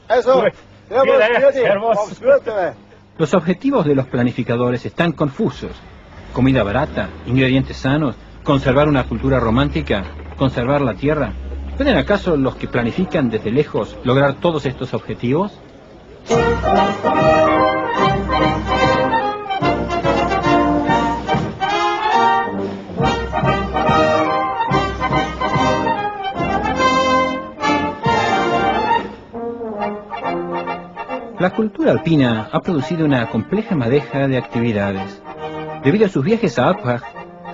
Also, Los objetivos de los planificadores están confusos. Comida barata, ingredientes sanos, conservar una cultura romántica, conservar la tierra. ¿Pueden acaso los que planifican desde lejos lograr todos estos objetivos? La cultura alpina ha producido una compleja madeja de actividades. Debido a sus viajes a Alpbach,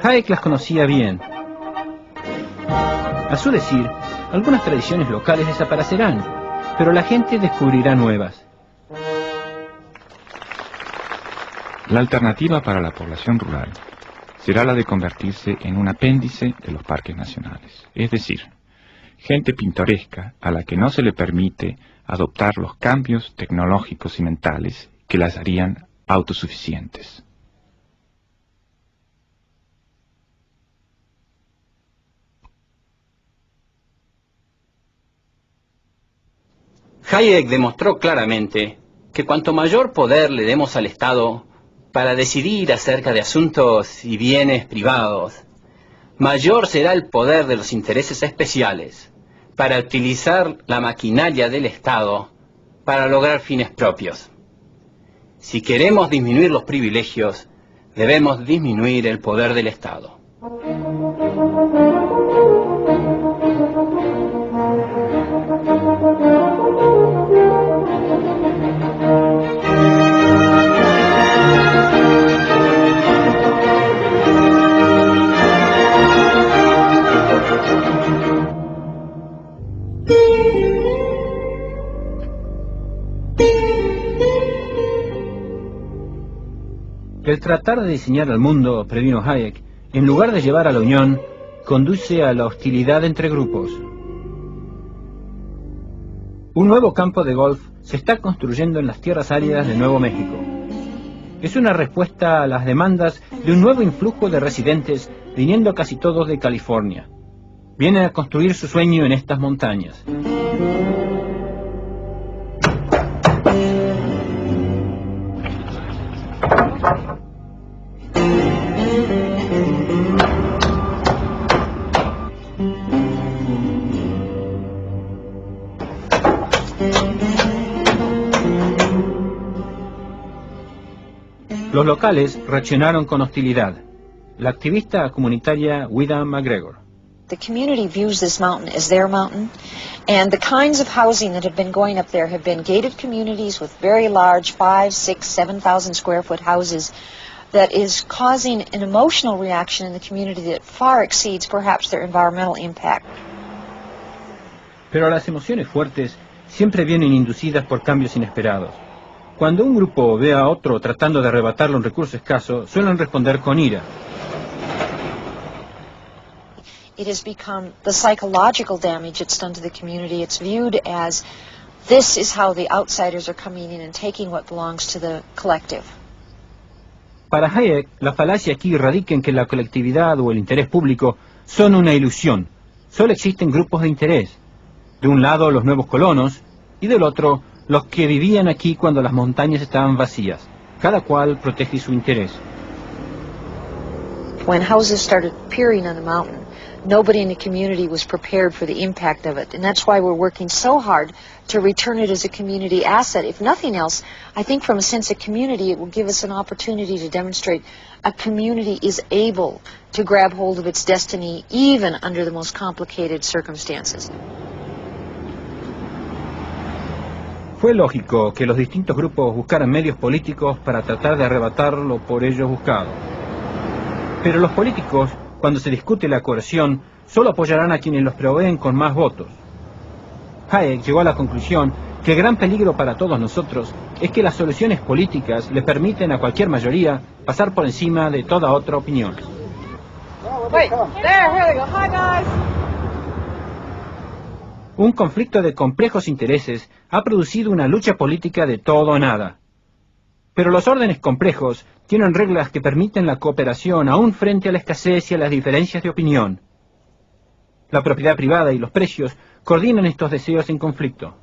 Hayek las conocía bien. A su decir, algunas tradiciones locales desaparecerán, pero la gente descubrirá nuevas. La alternativa para la población rural será la de convertirse en un apéndice de los parques nacionales. Es decir, gente pintoresca a la que no se le permite adoptar los cambios tecnológicos y mentales que las harían autosuficientes. Hayek demostró claramente que cuanto mayor poder le demos al Estado para decidir acerca de asuntos y bienes privados, mayor será el poder de los intereses especiales para utilizar la maquinaria del Estado para lograr fines propios. Si queremos disminuir los privilegios, debemos disminuir el poder del Estado. El tratar de diseñar el mundo, previno Hayek, en lugar de llevar a la unión, conduce a la hostilidad entre grupos. Un nuevo campo de golf se está construyendo en las tierras áridas de Nuevo México. Es una respuesta a las demandas de un nuevo influjo de residentes viniendo casi todos de California. Vienen a construir su sueño en estas montañas. Los locales reaccionaron con hostilidad. La activista comunitaria Wida McGregor. The community views this mountain as their mountain, and the kinds of housing that have been going up there have been gated communities with very large 5, 6, 7,000 square foot houses that is causing an emotional reaction in the community that far exceeds perhaps their environmental impact. Pero las emociones fuertes siempre vienen inducidas por cambios inesperados. Cuando un grupo ve a otro tratando de arrebatarle un recurso escaso, suelen responder con ira. It has become the psychological damage it's done to the community. It's viewed as this is how the outsiders are coming in and taking what belongs to the collective. Para Hayek, la falacia aquí radica en que la colectividad o el interés público son una ilusión. Solo existen grupos de interés. De un lado los nuevos colonos y del otro los que vivían aquí cuando las montañas estaban vacías. Cada cual protege su interés. When houses started appearing on the mountain, nobody in the community was prepared for the impact of it. And that's why we're working so hard to return it as a community asset. If nothing else, I think from a sense of community, it will give us an opportunity to demonstrate a community is able to grab hold of its destiny even under the most complicated circumstances. Fue lógico que los distintos grupos buscaran medios políticos para tratar de arrebatar lo por ellos buscado. Pero los políticos, cuando se discute la coerción, solo apoyarán a quienes los proveen con más votos. Hayek llegó a la conclusión que el gran peligro para todos nosotros es que las soluciones políticas le permiten a cualquier mayoría pasar por encima de toda otra opinión. Wait, there, here they go. Hi, guys. Un conflicto de complejos intereses ha producido una lucha política de todo o nada. Pero los órdenes complejos tienen reglas que permiten la cooperación aún frente a la escasez y a las diferencias de opinión. La propiedad privada y los precios coordinan estos deseos en conflicto.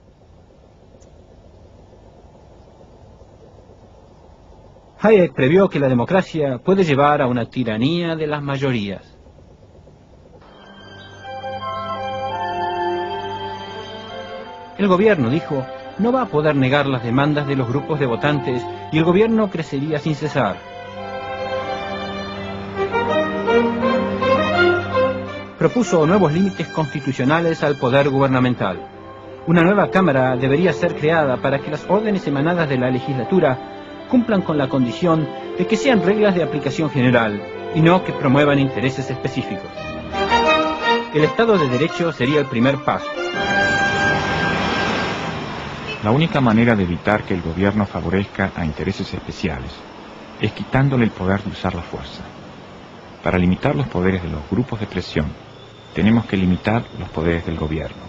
Hayek previó que la democracia puede llevar a una tiranía de las mayorías. El gobierno, dijo, no va a poder negar las demandas de los grupos de votantes y el gobierno crecería sin cesar. Propuso nuevos límites constitucionales al poder gubernamental. Una nueva Cámara debería ser creada para que las órdenes emanadas de la legislatura cumplan con la condición de que sean reglas de aplicación general y no que promuevan intereses específicos. El Estado de Derecho sería el primer paso. La única manera de evitar que el gobierno favorezca a intereses especiales es quitándole el poder de usar la fuerza. Para limitar los poderes de los grupos de presión, tenemos que limitar los poderes del gobierno.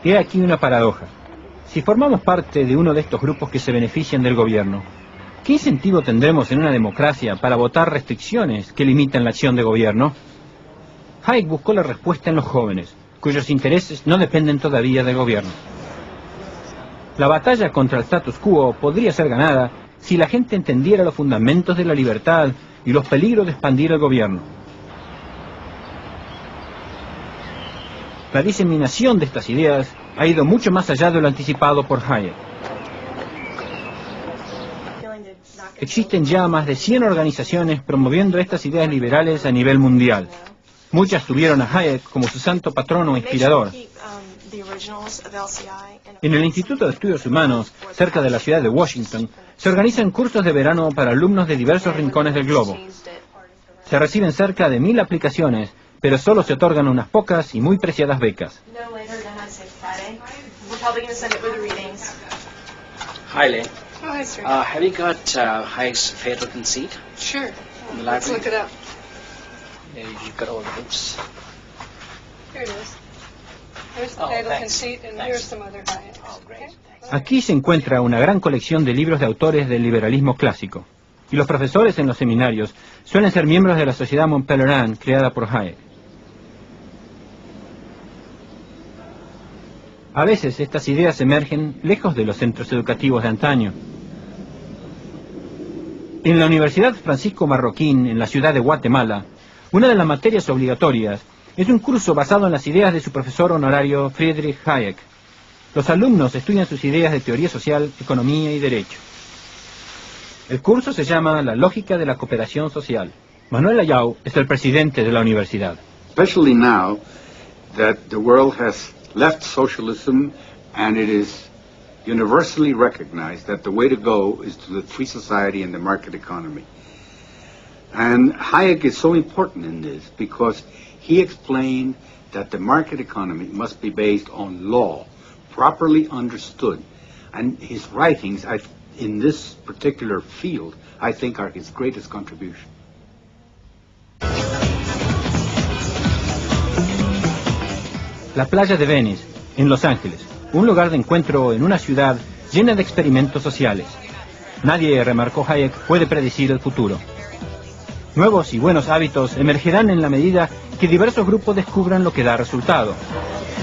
He aquí una paradoja. Si formamos parte de uno de estos grupos que se benefician del gobierno, ¿qué incentivo tendremos en una democracia para votar restricciones que limitan la acción de gobierno? Hayek buscó la respuesta en los jóvenes, cuyos intereses no dependen todavía del gobierno. La batalla contra el status quo podría ser ganada si la gente entendiera los fundamentos de la libertad y los peligros de expandir el gobierno. La diseminación de estas ideas ha ido mucho más allá de lo anticipado por Hayek. Existen ya más de 100 organizaciones promoviendo estas ideas liberales a nivel mundial. Muchas tuvieron a Hayek como su santo patrono o inspirador. En el Instituto de Estudios Humanos, cerca de la ciudad de Washington, se organizan cursos de verano para alumnos de diversos rincones del globo. Se reciben cerca de 1000 aplicaciones, pero solo se otorgan unas pocas y muy preciadas becas. Hi, Lynn. Hi, sir. Have you got Hayek's Fatal Conceit? Sure. In the Let's library? look it up. Yeah, you've got all the books. Here it is. Here's the Oh, Fatal thanks. Conceit, and Thanks. here's some other Hayeks. Oh, great. Aquí se encuentra una gran colección de libros de autores del liberalismo clásico, y los profesores en los seminarios suelen ser miembros de la Sociedad Mont-Pelerin creada por Hayek. A veces estas ideas emergen lejos de los centros educativos de antaño. En la Universidad Francisco Marroquín, en la ciudad de Guatemala, una de las materias obligatorias es un curso basado en las ideas de su profesor honorario Friedrich Hayek. Los alumnos estudian sus ideas de teoría social, economía y derecho. El curso se llama La lógica de la cooperación social. Manuel Ayau es el presidente de la universidad. Especially now that the world has left socialism and it is universally recognized that the way to go is to the free society and the market economy. And Hayek is so important in this because he explained that the market economy must be based on law, properly understood. And his writings in this particular field, I think, are his greatest contribution. La playa de Venice, en Los Ángeles, un lugar de encuentro en una ciudad llena de experimentos sociales. Nadie, remarcó Hayek, puede predecir el futuro. Nuevos y buenos hábitos emergerán en la medida que diversos grupos descubran lo que da resultado.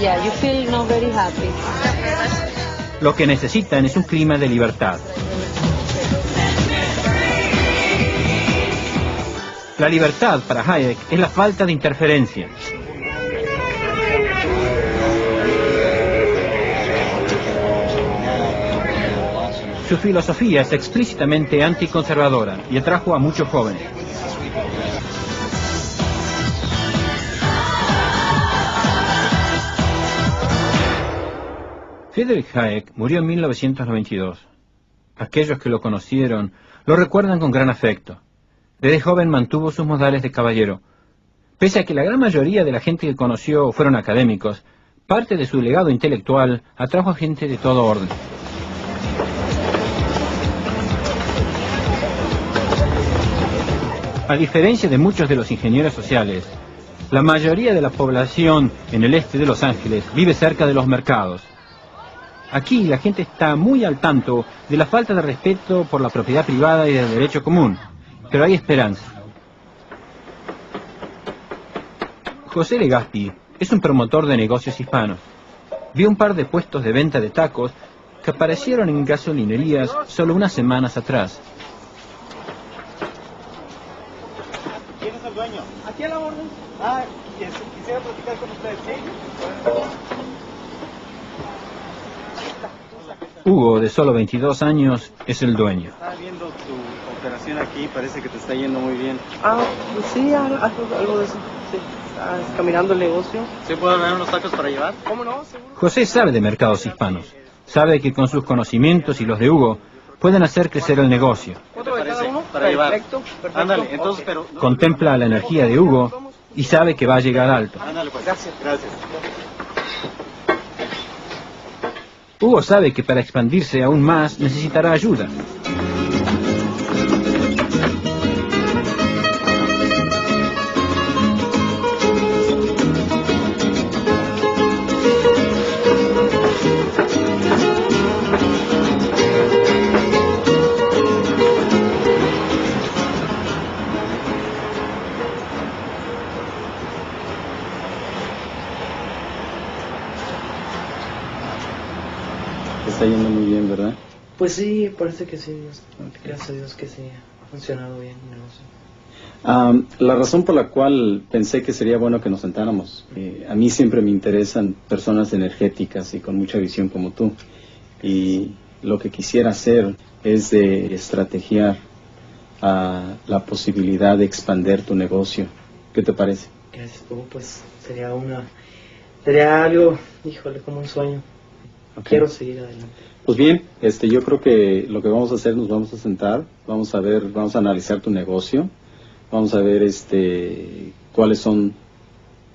Yeah, you feel not very happy. Lo que necesitan es un clima de libertad. La libertad para Hayek es la falta de interferencia. Su filosofía es explícitamente anticonservadora y atrajo a muchos jóvenes. Friedrich Hayek murió en 1992. Aquellos que lo conocieron lo recuerdan con gran afecto. Desde joven mantuvo sus modales de caballero. Pese a que la gran mayoría de la gente que conoció fueron académicos, parte de su legado intelectual atrajo a gente de todo orden. A diferencia de muchos de los ingenieros sociales, la mayoría de la población en el este de Los Ángeles vive cerca de los mercados. Aquí la gente está muy al tanto de la falta de respeto por la propiedad privada y del derecho común, pero hay esperanza. José Legaspi es un promotor de negocios hispanos. Vio un par de puestos de venta de tacos que aparecieron en gasolinerías solo unas semanas atrás. ¿Quién es el dueño? Aquí a la orden. Quisiera platicar con usted, ¿sí? Hugo, de solo 22 años, es el dueño. Estaba viendo tu operación aquí, parece que te está yendo muy bien. Pues sí, algo de eso. Sí, está caminando el negocio. ¿Sí puedo dar unos tacos para llevar? ¿Cómo no? Seguro. José sabe de mercados hispanos. Sabe que con sus conocimientos y los de Hugo pueden hacer crecer el negocio. ¿Otro de cada uno? Para llevar. Perfecto. Ándale, entonces, Okay. pero... Contempla la energía de Hugo y sabe que va a llegar alto. Ándale, pues. Gracias. Gracias. Hugo sabe que para expandirse aún más necesitará ayuda. está yendo muy bien, ¿verdad? Pues sí, parece que sí, gracias a Dios que sí, ha funcionado bien el negocio. La razón por la cual pensé que sería bueno que nos sentáramos, a mí siempre me interesan personas energéticas y con mucha visión como tú, y lo que quisiera hacer es de estrategiar la posibilidad de expandir tu negocio. ¿Qué te parece? Gracias, pues sería algo, híjole, como un sueño. Okay. Quiero seguir adelante. Pues bien, yo creo que lo que vamos a hacer, nos vamos a sentar, vamos a analizar tu negocio, vamos a ver cuáles son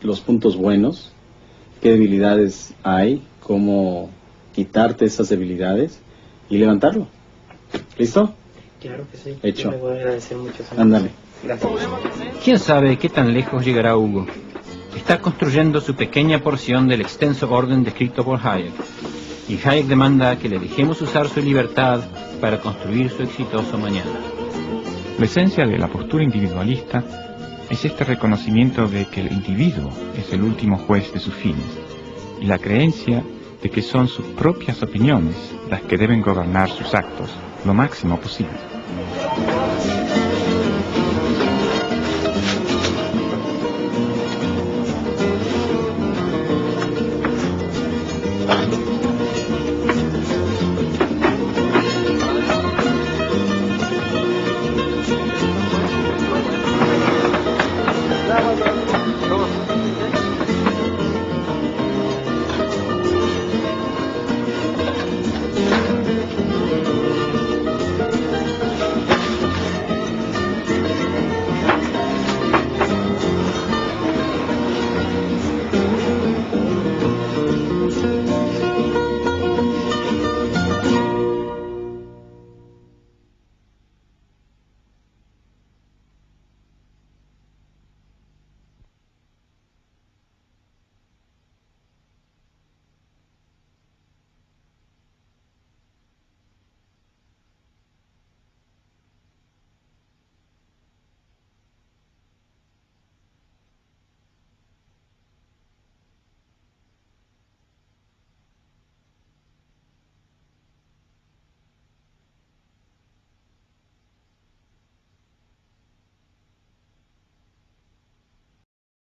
los puntos buenos, qué debilidades hay, cómo quitarte esas debilidades y levantarlo. ¿Listo? Claro que sí. Hecho. Yo le voy a agradecer mucho. Ándale. Gracias. ¿Quién sabe qué tan lejos llegará Hugo? Está construyendo su pequeña porción del extenso orden descrito por Hayek. Y Hayek demanda que le dejemos usar su libertad para construir su exitoso mañana. La esencia de la postura individualista es este reconocimiento de que el individuo es el último juez de sus fines y la creencia de que son sus propias opiniones las que deben gobernar sus actos lo máximo posible.